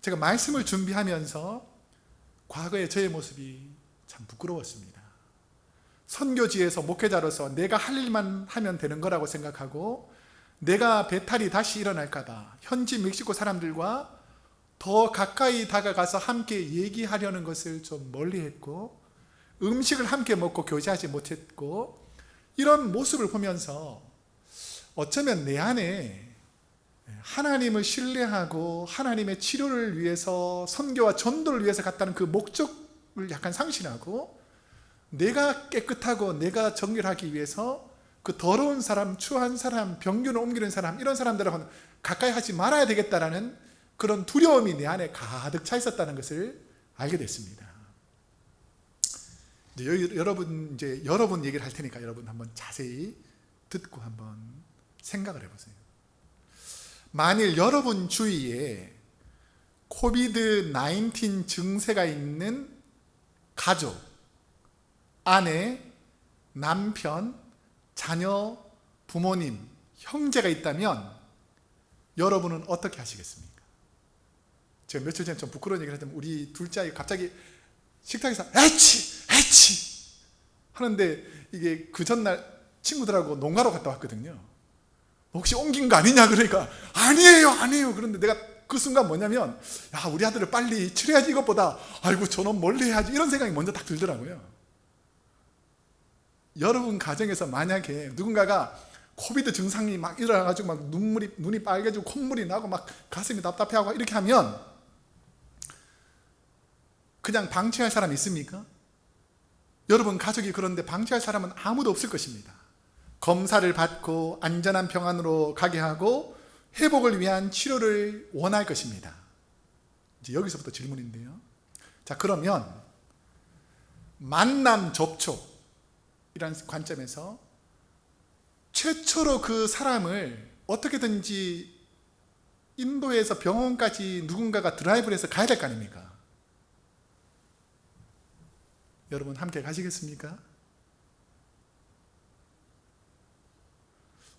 제가 말씀을 준비하면서 과거의 저의 모습이 참 부끄러웠습니다. 선교지에서 목회자로서 내가 할 일만 하면 되는 거라고 생각하고, 내가 배탈이 다시 일어날까 봐 현지 멕시코 사람들과 더 가까이 다가가서 함께 얘기하려는 것을 좀 멀리했고, 음식을 함께 먹고 교제하지 못했고, 이런 모습을 보면서 어쩌면 내 안에 하나님을 신뢰하고 하나님의 치료를 위해서, 선교와 전도를 위해서 갔다는 그 목적을 약간 상실하고, 내가 깨끗하고 내가 정결하기 위해서 그 더러운 사람, 추한 사람, 병균을 옮기는 사람, 이런 사람들하고는 가까이 하지 말아야 되겠다라는 그런 두려움이 내 안에 가득 차 있었다는 것을 알게 됐습니다. 이제 여러분 얘기를 할 테니까 여러분 한번 자세히 듣고 한번 생각을 해보세요. 만일 여러분 주위에 코비드-19 증세가 있는 가족, 아내, 남편, 자녀, 부모님, 형제가 있다면 여러분은 어떻게 하시겠습니까? 제가 며칠 전에 좀 부끄러운 얘기를 했더니 우리 둘째 아이가 갑자기 식탁에서 에치 하는데, 이게 그 전날 친구들하고 농가로 갔다 왔거든요. 혹시 옮긴 거 아니냐 그러니까 아니에요. 그런데 내가 그 순간 뭐냐면, 야, 우리 아들을 빨리 치료해야지, 이것보다 아이고 저놈 멀리 해야지, 이런 생각이 먼저 딱 들더라고요. 여러분 가정에서 만약에 누군가가 코비드 증상이 막 일어나가지고 막 눈이 빨개지고 콧물이 나고 막 가슴이 답답해하고 이렇게 하면 그냥 방치할 사람이 있습니까? 여러분 가족이 그런데 방치할 사람은 아무도 없을 것입니다. 검사를 받고 안전한 병원으로 가게 하고 회복을 위한 치료를 원할 것입니다. 이제 여기서부터 질문인데요. 자, 그러면 만남 접촉 이란 관점에서 최초로 그 사람을 어떻게든지 인도에서 병원까지 누군가가 드라이브를 해서 가야 될 거 아닙니까? 여러분 함께 가시겠습니까?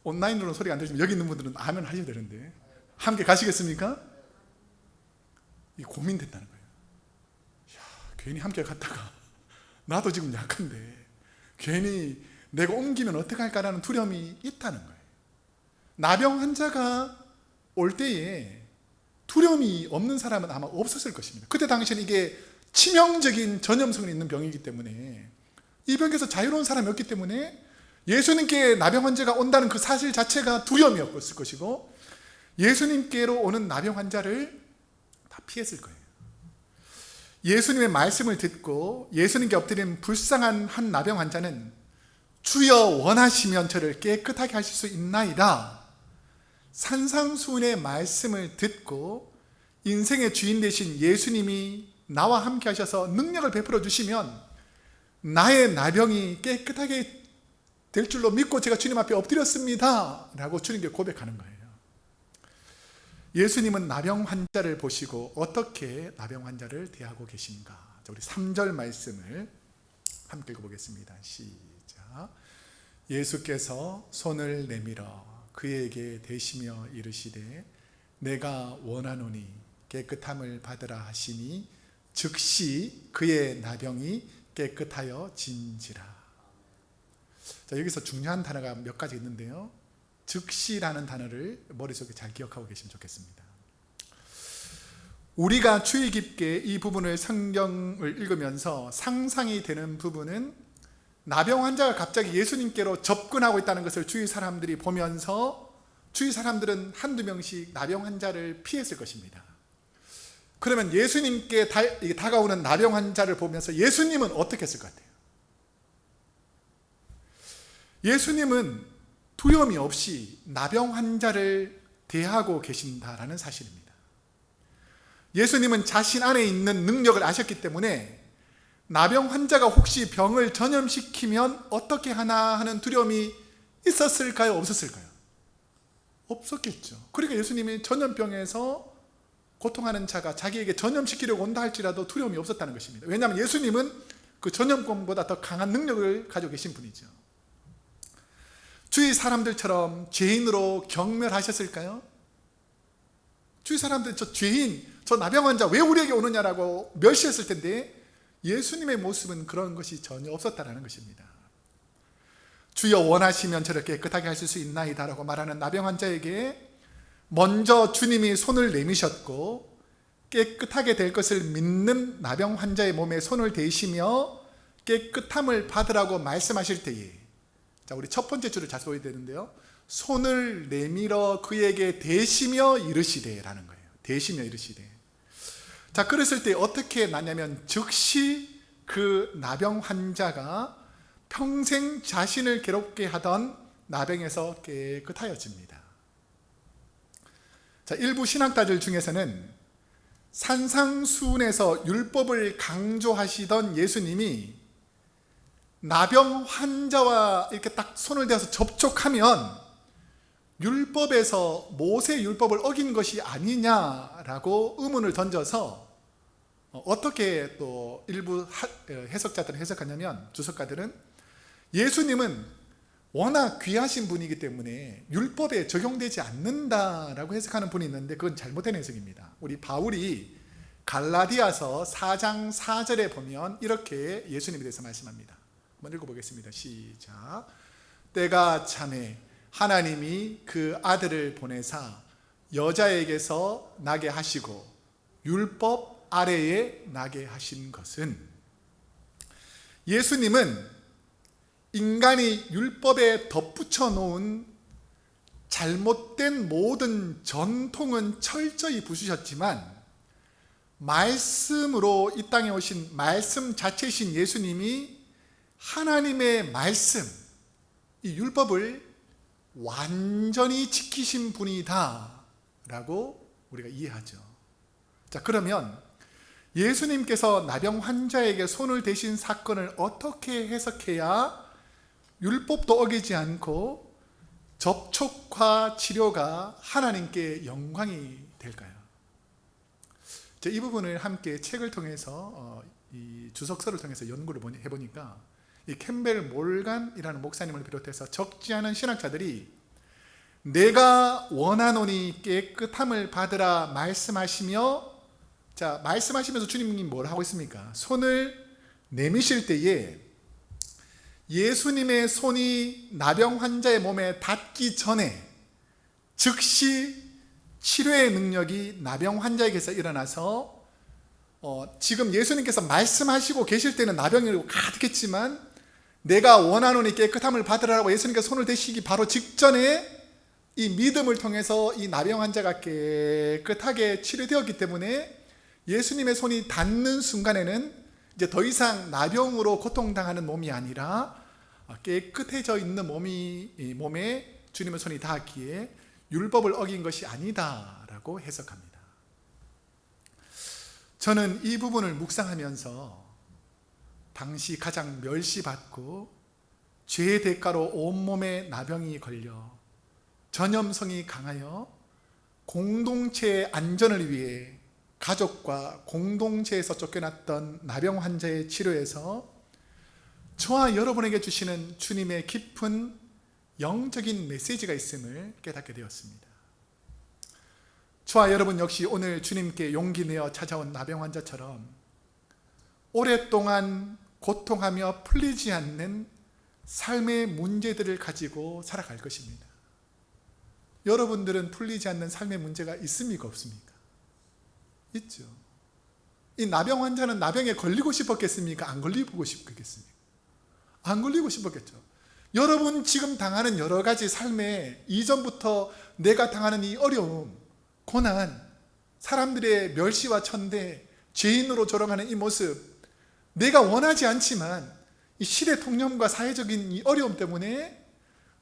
온라인으로는 소리가 안 들리지만 여기 있는 분들은 아멘 하셔야 되는데, 함께 가시겠습니까? 이게 고민됐다는 거예요. 야, 괜히 함께 갔다가 나도 지금 약한데 괜히 내가 옮기면 어떡할까라는 두려움이 있다는 거예요. 나병 환자가 올 때에 두려움이 없는 사람은 아마 없었을 것입니다. 그때 당시에는 이게 치명적인 전염성이 있는 병이기 때문에 이 병에서 자유로운 사람이 없기 때문에 예수님께 나병 환자가 온다는 그 사실 자체가 두려움이었을 것이고 예수님께로 오는 나병 환자를 다 피했을 거예요. 예수님의 말씀을 듣고 예수님께 엎드린 불쌍한 한 나병 환자는 주여 원하시면 저를 깨끗하게 하실 수 있나이다. 산상수훈의 말씀을 듣고 인생의 주인 되신 예수님이 나와 함께 하셔서 능력을 베풀어 주시면 나의 나병이 깨끗하게 될 줄로 믿고 제가 주님 앞에 엎드렸습니다 라고 주님께 고백하는 거예요. 예수님은 나병 환자를 보시고 어떻게 나병 환자를 대하고 계신가? 우리 3절 말씀을 함께 읽어보겠습니다. 시작. 예수께서 손을 내밀어 그에게 대시며 이르시되 내가 원하노니 깨끗함을 받으라 하시니 즉시 그의 나병이 깨끗하여 진지라. 자, 여기서 중요한 단어가 몇 가지 있는데요, 즉시라는 단어를 머릿속에 잘 기억하고 계시면 좋겠습니다. 우리가 주의 깊게 이 부분을 성경을 읽으면서 상상이 되는 부분은 나병 환자가 갑자기 예수님께로 접근하고 있다는 것을 주위 사람들이 보면서 주위 사람들은 한두 명씩 나병 환자를 피했을 것입니다. 그러면 예수님께 다가오는 나병 환자를 보면서 예수님은 어떻게 했을 것 같아요? 예수님은 두려움이 없이 나병 환자를 대하고 계신다라는 사실입니다. 예수님은 자신 안에 있는 능력을 아셨기 때문에 나병 환자가 혹시 병을 전염시키면 어떻게 하나 하는 두려움이 있었을까요? 없었을까요? 없었겠죠. 그러니까 예수님이 전염병에서 고통하는 자가 자기에게 전염시키려고 온다 할지라도 두려움이 없었다는 것입니다. 왜냐하면 예수님은 그 전염병보다 더 강한 능력을 가지고 계신 분이죠. 주위 사람들처럼 죄인으로 경멸하셨을까요? 주위 사람들 저 죄인, 저 나병 환자 왜 우리에게 오느냐라고 멸시했을 텐데 예수님의 모습은 그런 것이 전혀 없었다는 것입니다. 주여 원하시면 저를 깨끗하게 하실 수 있나이다 라고 말하는 나병 환자에게 먼저 주님이 손을 내미셨고 깨끗하게 될 것을 믿는 나병 환자의 몸에 손을 대시며 깨끗함을 받으라고 말씀하실 때에, 자, 우리 첫 번째 줄을 잘 써야 되는데요, 손을 내밀어 그에게 대시며 이르시되 라는 거예요. 대시며 이르시되. 자, 그랬을 때 어떻게 나냐면 즉시 그 나병 환자가 평생 자신을 괴롭게 하던 나병에서 깨끗하여집니다. 자, 일부 신학자들 중에서는 산상수훈에서 율법을 강조하시던 예수님이 나병 환자와 이렇게 딱 손을 대서 접촉하면 율법에서 모세 율법을 어긴 것이 아니냐라고 의문을 던져서 어떻게 또 일부 해석자들은 해석하냐면, 주석가들은 예수님은 워낙 귀하신 분이기 때문에 율법에 적용되지 않는다라고 해석하는 분이 있는데 그건 잘못된 해석입니다. 우리 바울이 갈라디아서 4장 4절에 보면 이렇게 예수님에 대해서 말씀합니다. 한번 읽어보겠습니다. 시작. 때가 차매 하나님이 그 아들을 보내사 여자에게서 나게 하시고 율법 아래에 나게 하신 것은, 예수님은 인간이 율법에 덧붙여 놓은 잘못된 모든 전통은 철저히 부수셨지만 말씀으로 이 땅에 오신 말씀 자체이신 예수님이 하나님의 말씀, 이 율법을 완전히 지키신 분이다 라고 우리가 이해하죠. 자, 그러면 예수님께서 나병 환자에게 손을 대신 사건을 어떻게 해석해야 율법도 어기지 않고 접촉과 치료가 하나님께 영광이 될까요? 이 부분을 함께 책을 통해서 이 주석서를 통해서 연구를 해보니까 이 캠벨 몰간이라는 목사님을 비롯해서 적지 않은 신학자들이 내가 원하노니 깨끗함을 받으라 말씀하시며, 자, 말씀하시면서 주님이 뭘 하고 있습니까? 손을 내미실 때에 예수님의 손이 나병 환자의 몸에 닿기 전에 즉시 치료의 능력이 나병 환자에게서 일어나서 지금 예수님께서 말씀하시고 계실 때는 나병이 가득했지만 내가 원하노니 깨끗함을 받으라고 예수님께서 손을 대시기 바로 직전에 이 믿음을 통해서 이 나병 환자가 깨끗하게 치료되었기 때문에 예수님의 손이 닿는 순간에는 이제 더 이상 나병으로 고통당하는 몸이 아니라 깨끗해져 있는 몸에 주님의 손이 닿았기에 율법을 어긴 것이 아니다라고 해석합니다. 저는 이 부분을 묵상하면서 당시 가장 멸시받고 죄의 대가로 온몸에 나병이 걸려 전염성이 강하여 공동체의 안전을 위해 가족과 공동체에서 쫓겨났던 나병 환자의 치료에서 저와 여러분에게 주시는 주님의 깊은 영적인 메시지가 있음을 깨닫게 되었습니다. 저와 여러분 역시 오늘 주님께 용기 내어 찾아온 나병 환자처럼 오랫동안 고통하며 풀리지 않는 삶의 문제들을 가지고 살아갈 것입니다. 여러분들은 풀리지 않는 삶의 문제가 있습니까? 없습니까? 있죠. 이 나병 환자는 나병에 걸리고 싶었겠습니까? 안 걸리고 싶겠습니까? 안 걸리고 싶었겠죠. 여러분 지금 당하는 여러 가지 삶에 이전부터 내가 당하는 이 어려움, 고난, 사람들의 멸시와 천대, 죄인으로 조롱하는 이 모습, 내가 원하지 않지만 이 시대 통념과 사회적인 이 어려움 때문에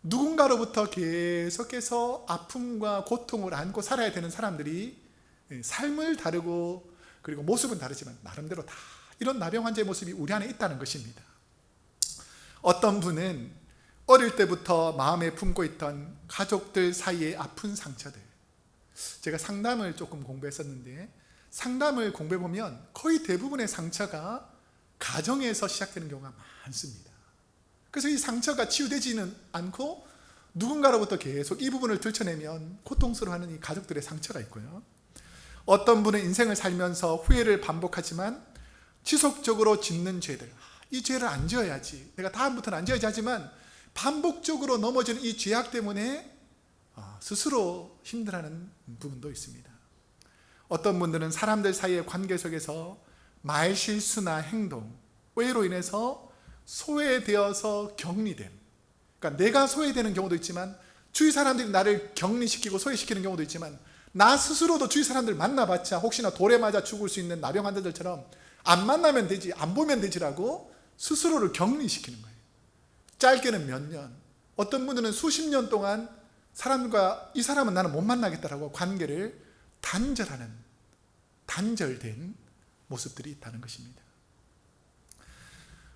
누군가로부터 계속해서 아픔과 고통을 안고 살아야 되는 사람들이 삶을 다르고 그리고 모습은 다르지만 나름대로 다 이런 나병 환자의 모습이 우리 안에 있다는 것입니다. 어떤 분은 어릴 때부터 마음에 품고 있던 가족들 사이의 아픈 상처들, 제가 상담을 조금 공부했었는데 상담을 공부해보면 거의 대부분의 상처가 가정에서 시작되는 경우가 많습니다. 그래서 이 상처가 치유되지는 않고 누군가로부터 계속 이 부분을 들춰내면 고통스러워하는 이 가족들의 상처가 있고요. 어떤 분은 인생을 살면서 후회를 반복하지만 지속적으로 짓는 죄들, 이 죄를 안 지어야지, 내가 다음부터는 안 지어야지 하지만 반복적으로 넘어지는 이 죄악 때문에 스스로 힘들어하는 부분도 있습니다. 어떤 분들은 사람들 사이의 관계 속에서 말실수나 행동, 오해로 인해서 소외되어서 격리됨, 그러니까 내가 소외되는 경우도 있지만 주위 사람들이 나를 격리시키고 소외시키는 경우도 있지만 나 스스로도 주위 사람들 만나봤자 혹시나 돌에 맞아 죽을 수 있는 나병 환자들처럼 안 만나면 되지, 안 보면 되지라고 스스로를 격리시키는 거예요. 짧게는 몇 년, 어떤 분들은 수십 년 동안 사람과 이 사람은 나는 못 만나겠다라고 관계를 단절된 모습들이 있다는 것입니다.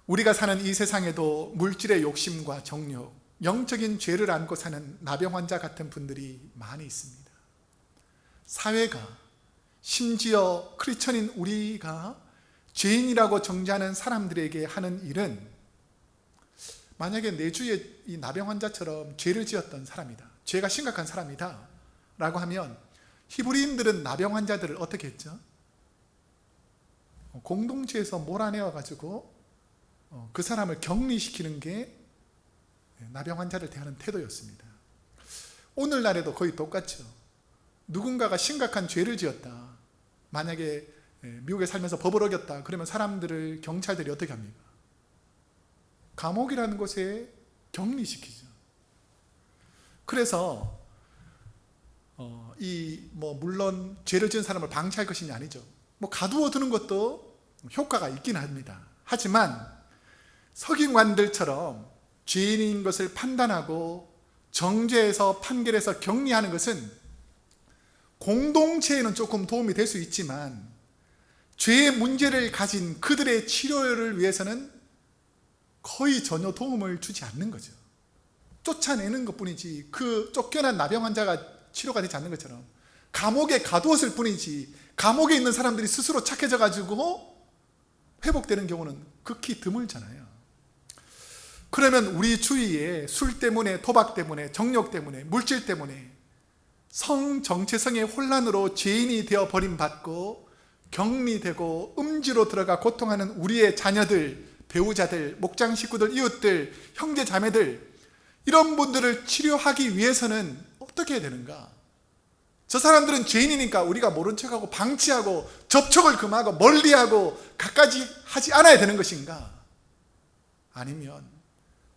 우리가 사는 이 세상에도 물질의 욕심과 정욕, 영적인 죄를 안고 사는 나병 환자 같은 분들이 많이 있습니다. 사회가, 심지어 크리스천인 우리가 죄인이라고 정죄하는 사람들에게 하는 일은 만약에 내 주위에 이 나병 환자처럼 죄를 지었던 사람이다, 죄가 심각한 사람이다 라고 하면 히브리인들은 나병 환자들을 어떻게 했죠? 공동체에서 몰아내어 가지고 그 사람을 격리시키는 게 나병 환자를 대하는 태도였습니다. 오늘날에도 거의 똑같죠. 누군가가 심각한 죄를 지었다, 만약에 미국에 살면서 법을 어겼다 그러면 사람들을 경찰들이 어떻게 합니까? 감옥이라는 곳에 격리시키죠. 그래서 물론 죄를 지은 사람을 방치할 것이 아니죠. 가두어 두는 것도 효과가 있긴 합니다. 하지만 서기관들처럼 죄인인 것을 판단하고 정죄해서 판결해서 격리하는 것은 공동체에는 조금 도움이 될 수 있지만 죄의 문제를 가진 그들의 치료를 위해서는 거의 전혀 도움을 주지 않는 거죠. 쫓아내는 것뿐이지 그 쫓겨난 나병 환자가 치료가 되지 않는 것처럼 감옥에 가두었을 뿐이지 감옥에 있는 사람들이 스스로 착해져 가지고 회복되는 경우는 극히 드물잖아요. 그러면 우리 주위에 술 때문에, 도박 때문에, 정욕 때문에, 물질 때문에 성 정체성의 혼란으로 죄인이 되어 버림받고 격리되고 음지로 들어가 고통하는 우리의 자녀들, 배우자들, 목장 식구들, 이웃들, 형제 자매들, 이런 분들을 치료하기 위해서는 어떻게 해야 되는가? 저 사람들은 죄인이니까 우리가 모른 척하고 방치하고 접촉을 금하고 멀리하고 가까이 하지 않아야 되는 것인가? 아니면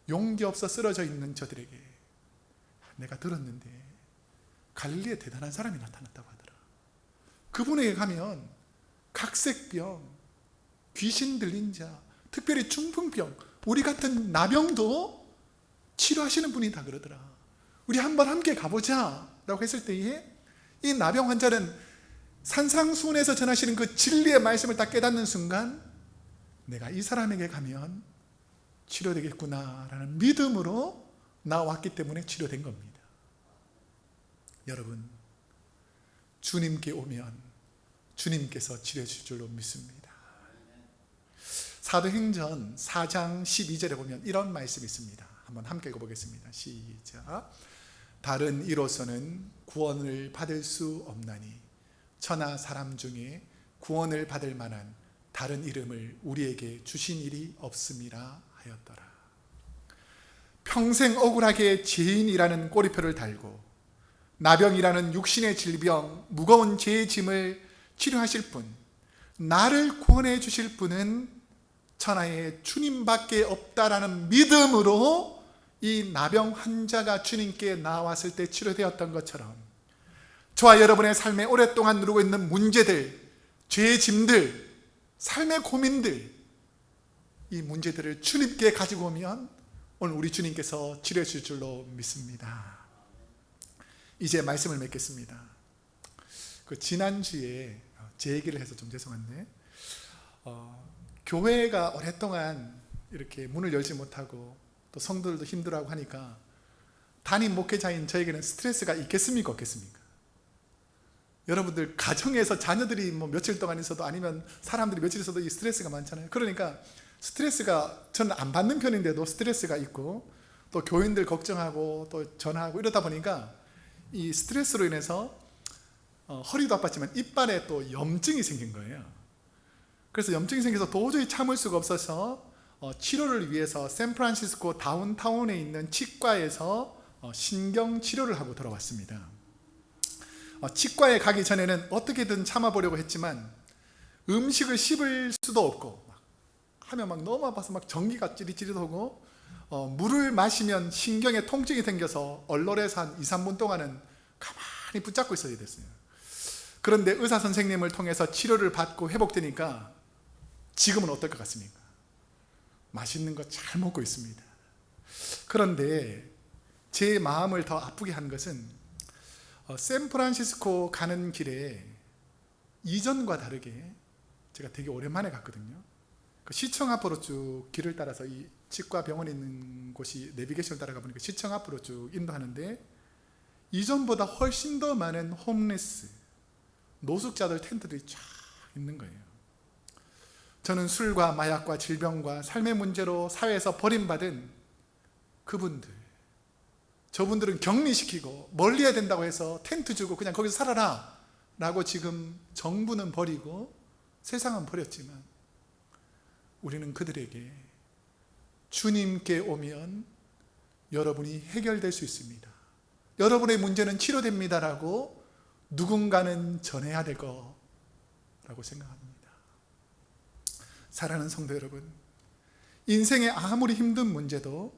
용기 없어 쓰러져 있는 저들에게 내가 들었는데 갈릴리에 대단한 사람이 나타났다고 하더라. 그분에게 가면 각색병, 귀신 들린 자, 특별히 중풍병, 우리 같은 나병도 치료하시는 분이다 그러더라. 우리 한번 함께 가보자 라고 했을 때에 이 나병 환자는 산상수훈에서 전하시는 그 진리의 말씀을 딱 깨닫는 순간 내가 이 사람에게 가면 치료되겠구나라는 믿음으로 나왔기 때문에 치료된 겁니다. 여러분, 주님께 오면 주님께서 치료해 주실 줄로 믿습니다. 사도행전 4장 12절에 보면 이런 말씀이 있습니다. 한번 함께 읽어보겠습니다. 시작. 다른 이로서는 구원을 받을 수 없나니 천하 사람 중에 구원을 받을 만한 다른 이름을 우리에게 주신 일이 없음이라 하였더라. 평생 억울하게 죄인이라는 꼬리표를 달고 나병이라는 육신의 질병, 무거운 죄의 짐을 치료하실 분, 나를 구원해 주실 분은 천하에 주님밖에 없다라는 믿음으로 이 나병 환자가 주님께 나왔을 때 치료되었던 것처럼 저와 여러분의 삶에 오랫동안 누르고 있는 문제들, 죄의 짐들, 삶의 고민들, 이 문제들을 주님께 가지고 오면 오늘 우리 주님께서 치료해 주실 줄로 믿습니다. 이제 말씀을 맺겠습니다. 지난주에 제 얘기를 해서 좀 죄송한데 교회가 오랫동안 이렇게 문을 열지 못하고 또 성도들도 힘들어하고 하니까 담임 목회자인 저에게는 스트레스가 있겠습니까 없겠습니까? 여러분들 가정에서 자녀들이 뭐 며칠 동안 있어도 아니면 사람들이 며칠 있어도 이 스트레스가 많잖아요. 그러니까 스트레스가 저는 안 받는 편인데도 스트레스가 있고 또 교인들 걱정하고 또 전화하고 이러다 보니까 이 스트레스로 인해서 허리도 아팠지만 이빨에 또 염증이 생긴 거예요. 그래서 염증이 생겨서 도저히 참을 수가 없어서 치료를 위해서 샌프란시스코 다운타운에 있는 치과에서 신경치료를 하고 돌아왔습니다. 치과에 가기 전에는 어떻게든 참아보려고 했지만 음식을 씹을 수도 없고 하면 막 너무 아파서 막 전기가 찌릿찌릿하고 물을 마시면 신경에 통증이 생겨서 얼얼해서 한 2, 3분 동안은 가만히 붙잡고 있어야 됐어요. 그런데 의사 선생님을 통해서 치료를 받고 회복되니까 지금은 어떨 것 같습니까? 맛있는 거 잘 먹고 있습니다. 그런데 제 마음을 더 아프게 한 것은 샌프란시스코 가는 길에 이전과 다르게 제가 되게 오랜만에 갔거든요. 그 시청 앞으로 쭉 길을 따라서 이 치과 병원에 있는 곳이 내비게이션을 따라가 보니까 시청 앞으로 쭉 인도하는데 이전보다 훨씬 더 많은 홈리스, 노숙자들 텐트들이 쫙 있는 거예요. 저는 술과 마약과 질병과 삶의 문제로 사회에서 버림받은 그분들, 저분들은 격리시키고 멀리해야 된다고 해서 텐트 주고 그냥 거기서 살아라 라고 지금 정부는 버리고 세상은 버렸지만 우리는 그들에게 주님께 오면 여러분이 해결될 수 있습니다, 여러분의 문제는 치료됩니다라고 누군가는 전해야 될 거라고 생각합니다. 사랑하는 성도 여러분, 인생의 아무리 힘든 문제도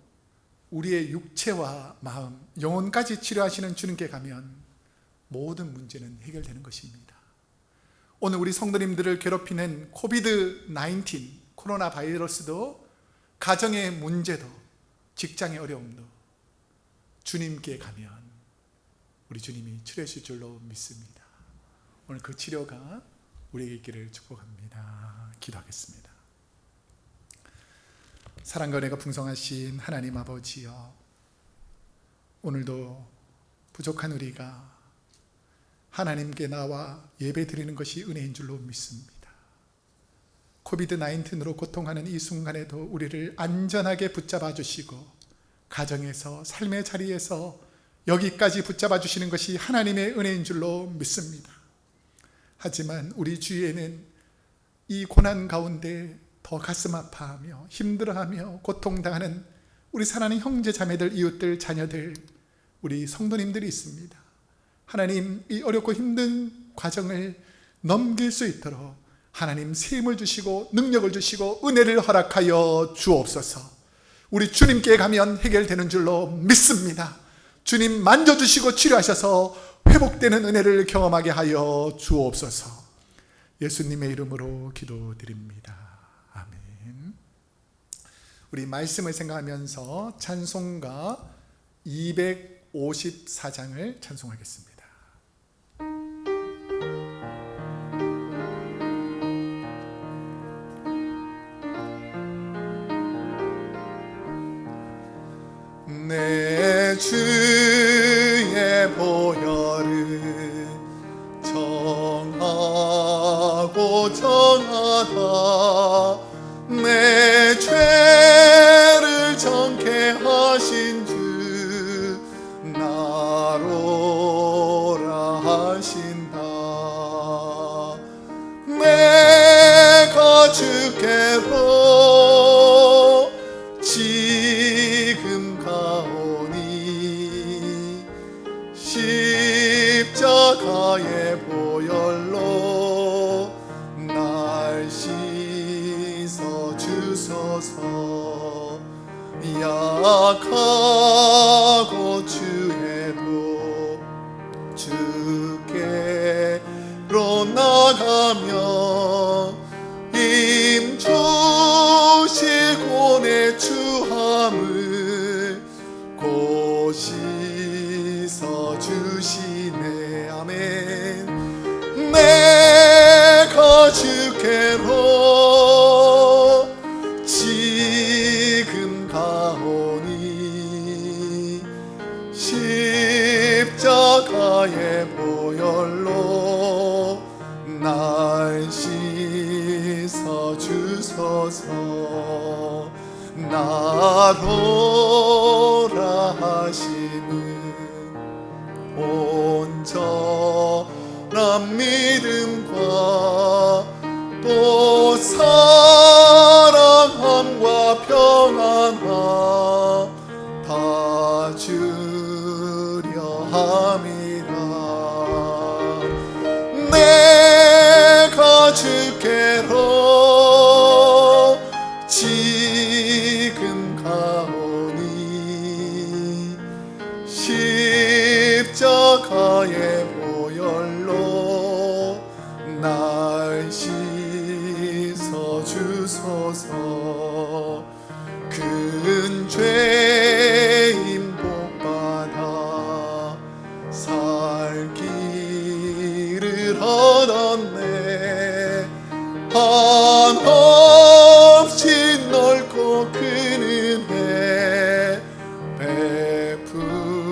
우리의 육체와 마음, 영혼까지 치료하시는 주님께 가면 모든 문제는 해결되는 것입니다. 오늘 우리 성도님들을 괴롭히는 코비드-19 코로나 바이러스도, 가정의 문제도, 직장의 어려움도 주님께 가면 우리 주님이 치료해 주실 줄로 믿습니다. 오늘 그 치료가 우리에게 있기를 축복합니다. 기도하겠습니다. 사랑과 은혜가 풍성하신 하나님 아버지여, 오늘도 부족한 우리가 하나님께 나와 예배 드리는 것이 은혜인 줄로 믿습니다. 코비드-19으로 고통하는 이 순간에도 우리를 안전하게 붙잡아 주시고 가정에서, 삶의 자리에서 여기까지 붙잡아 주시는 것이 하나님의 은혜인 줄로 믿습니다. 하지만 우리 주위에는 이 고난 가운데 더 가슴 아파하며 힘들어하며 고통당하는 우리 사랑하는 형제 자매들, 이웃들, 자녀들, 우리 성도님들이 있습니다. 하나님 이 어렵고 힘든 과정을 넘길 수 있도록 하나님 셈을 주시고 능력을 주시고 은혜를 허락하여 주옵소서. 우리 주님께 가면 해결되는 줄로 믿습니다. 주님 만져주시고 치료하셔서 회복되는 은혜를 경험하게 하여 주옵소서. 예수님의 이름으로 기도드립니다. 아멘. 우리 말씀을 생각하면서 찬송가 254장을 찬송하겠습니다. 내 주의 보혈을 정하고 정하다 내 죄를 정케 하신 주 나로라 하신다. 내가 주께로 지금 가오니 십자가의 보혈로 날 씻어 주소서. 약하고 주에도 주께로 나가며 힘 주시고 내 추함을 곧 씻어 주시네. 아멘. 내가 주께로 지금 가오니 십자가의 보혈로 날 씻어 주소서. 나로라 하심은 온전한 믿음과 또 사랑함과 평안함 다 주려 함이라. 내가 주께로 지금 가오니 십자가의 보혈로 날 씻어 주소서. 큰 죄인 복받아 살 길을 얻었네. 한없이 넓고 큰 은혜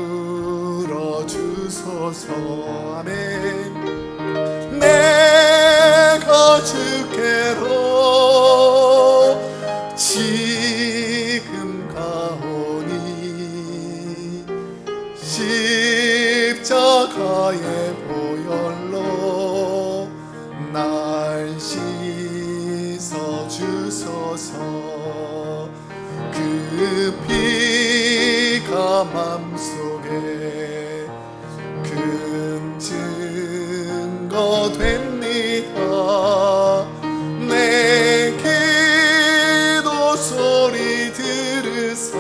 베풀어 주소서. 아멘. 내가 주께로 지금 가오니 십자가의 보혈로 날 씻어 주소서. 그 피가 맘속에 큰 증거 됩니다. 내 기도 소리 들으사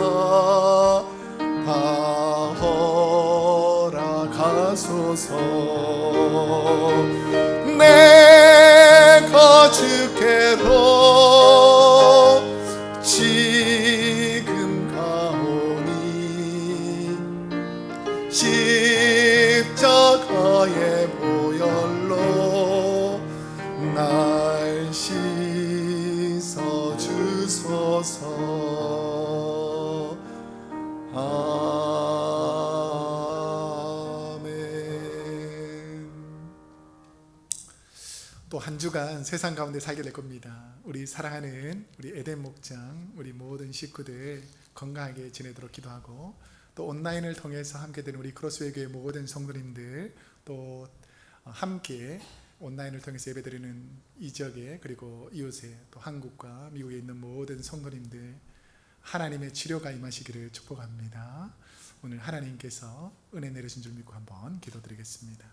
다 허락하소서. 내가 주께로 지금 가오니 십자가의 보혈로 날 씻어 주소서. 아멘. 또 한 주간 세상 가운데 살게 될 겁니다. 우리 사랑하는 우리 에덴 목장, 우리 모든 식구들 건강하게 지내도록 기도하고, 또 온라인을 통해서 함께 되는 우리 크로스웨이 교회 모든 성도님들, 또 함께 온라인을 통해서 예배드리는 이 지역에, 그리고 이웃에, 또 한국과 미국에 있는 모든 성도님들 하나님의 치료가 임하시기를 축복합니다. 오늘 하나님께서 은혜 내리신 줄 믿고 한번 기도드리겠습니다.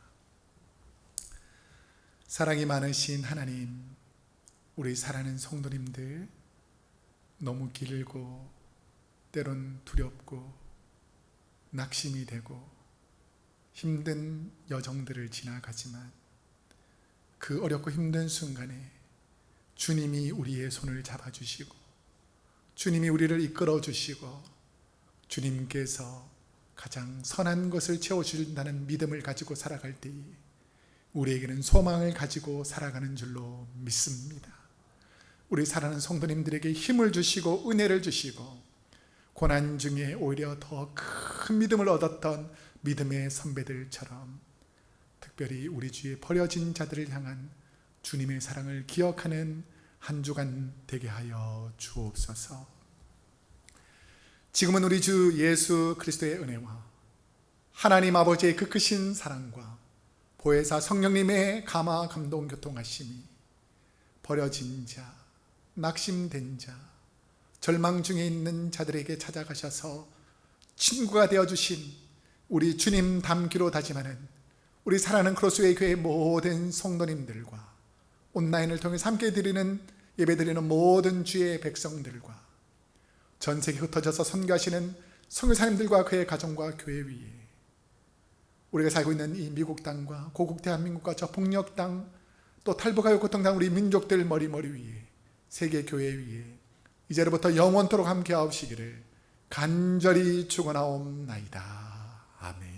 사랑이 많으신 하나님, 우리 사랑하는 성도님들 너무 길고 때론 두렵고 낙심이 되고 힘든 여정들을 지나가지만 그 어렵고 힘든 순간에 주님이 우리의 손을 잡아주시고 주님이 우리를 이끌어 주시고 주님께서 가장 선한 것을 채워주신다는 믿음을 가지고 살아갈 때에 우리에게는 소망을 가지고 살아가는 줄로 믿습니다. 우리 사랑하는 성도님들에게 힘을 주시고 은혜를 주시고 고난 중에 오히려 더 큰 믿음을 얻었던 믿음의 선배들처럼 특별히 우리 주위에 버려진 자들을 향한 주님의 사랑을 기억하는 한 주간 되게 하여 주옵소서. 지금은 우리 주 예수 그리스도의 은혜와 하나님 아버지의 그 크신 사랑과 보혜사 성령님의 감화 감동 교통하심이 버려진 자, 낙심된 자, 절망 중에 있는 자들에게 찾아가셔서 친구가 되어주신 우리 주님 닮기로 다짐하는 우리 사랑하는 크로스웨이 교회 모든 성도님들과 온라인을 통해서 함께 드리는 예배드리는 모든 주의 백성들과 전 세계 흩어져서 선교하시는 선교사님들과 그의 가정과 교회 위에 우리가 살고 있는 이 미국 땅과 고국 대한민국과 저 폭력 땅 또 탈북하여 고통당 우리 민족들 머리 위에 세계 교회 위에 이제로부터 영원토록 함께 하옵시기를 간절히 축원하옵나이다. 아멘.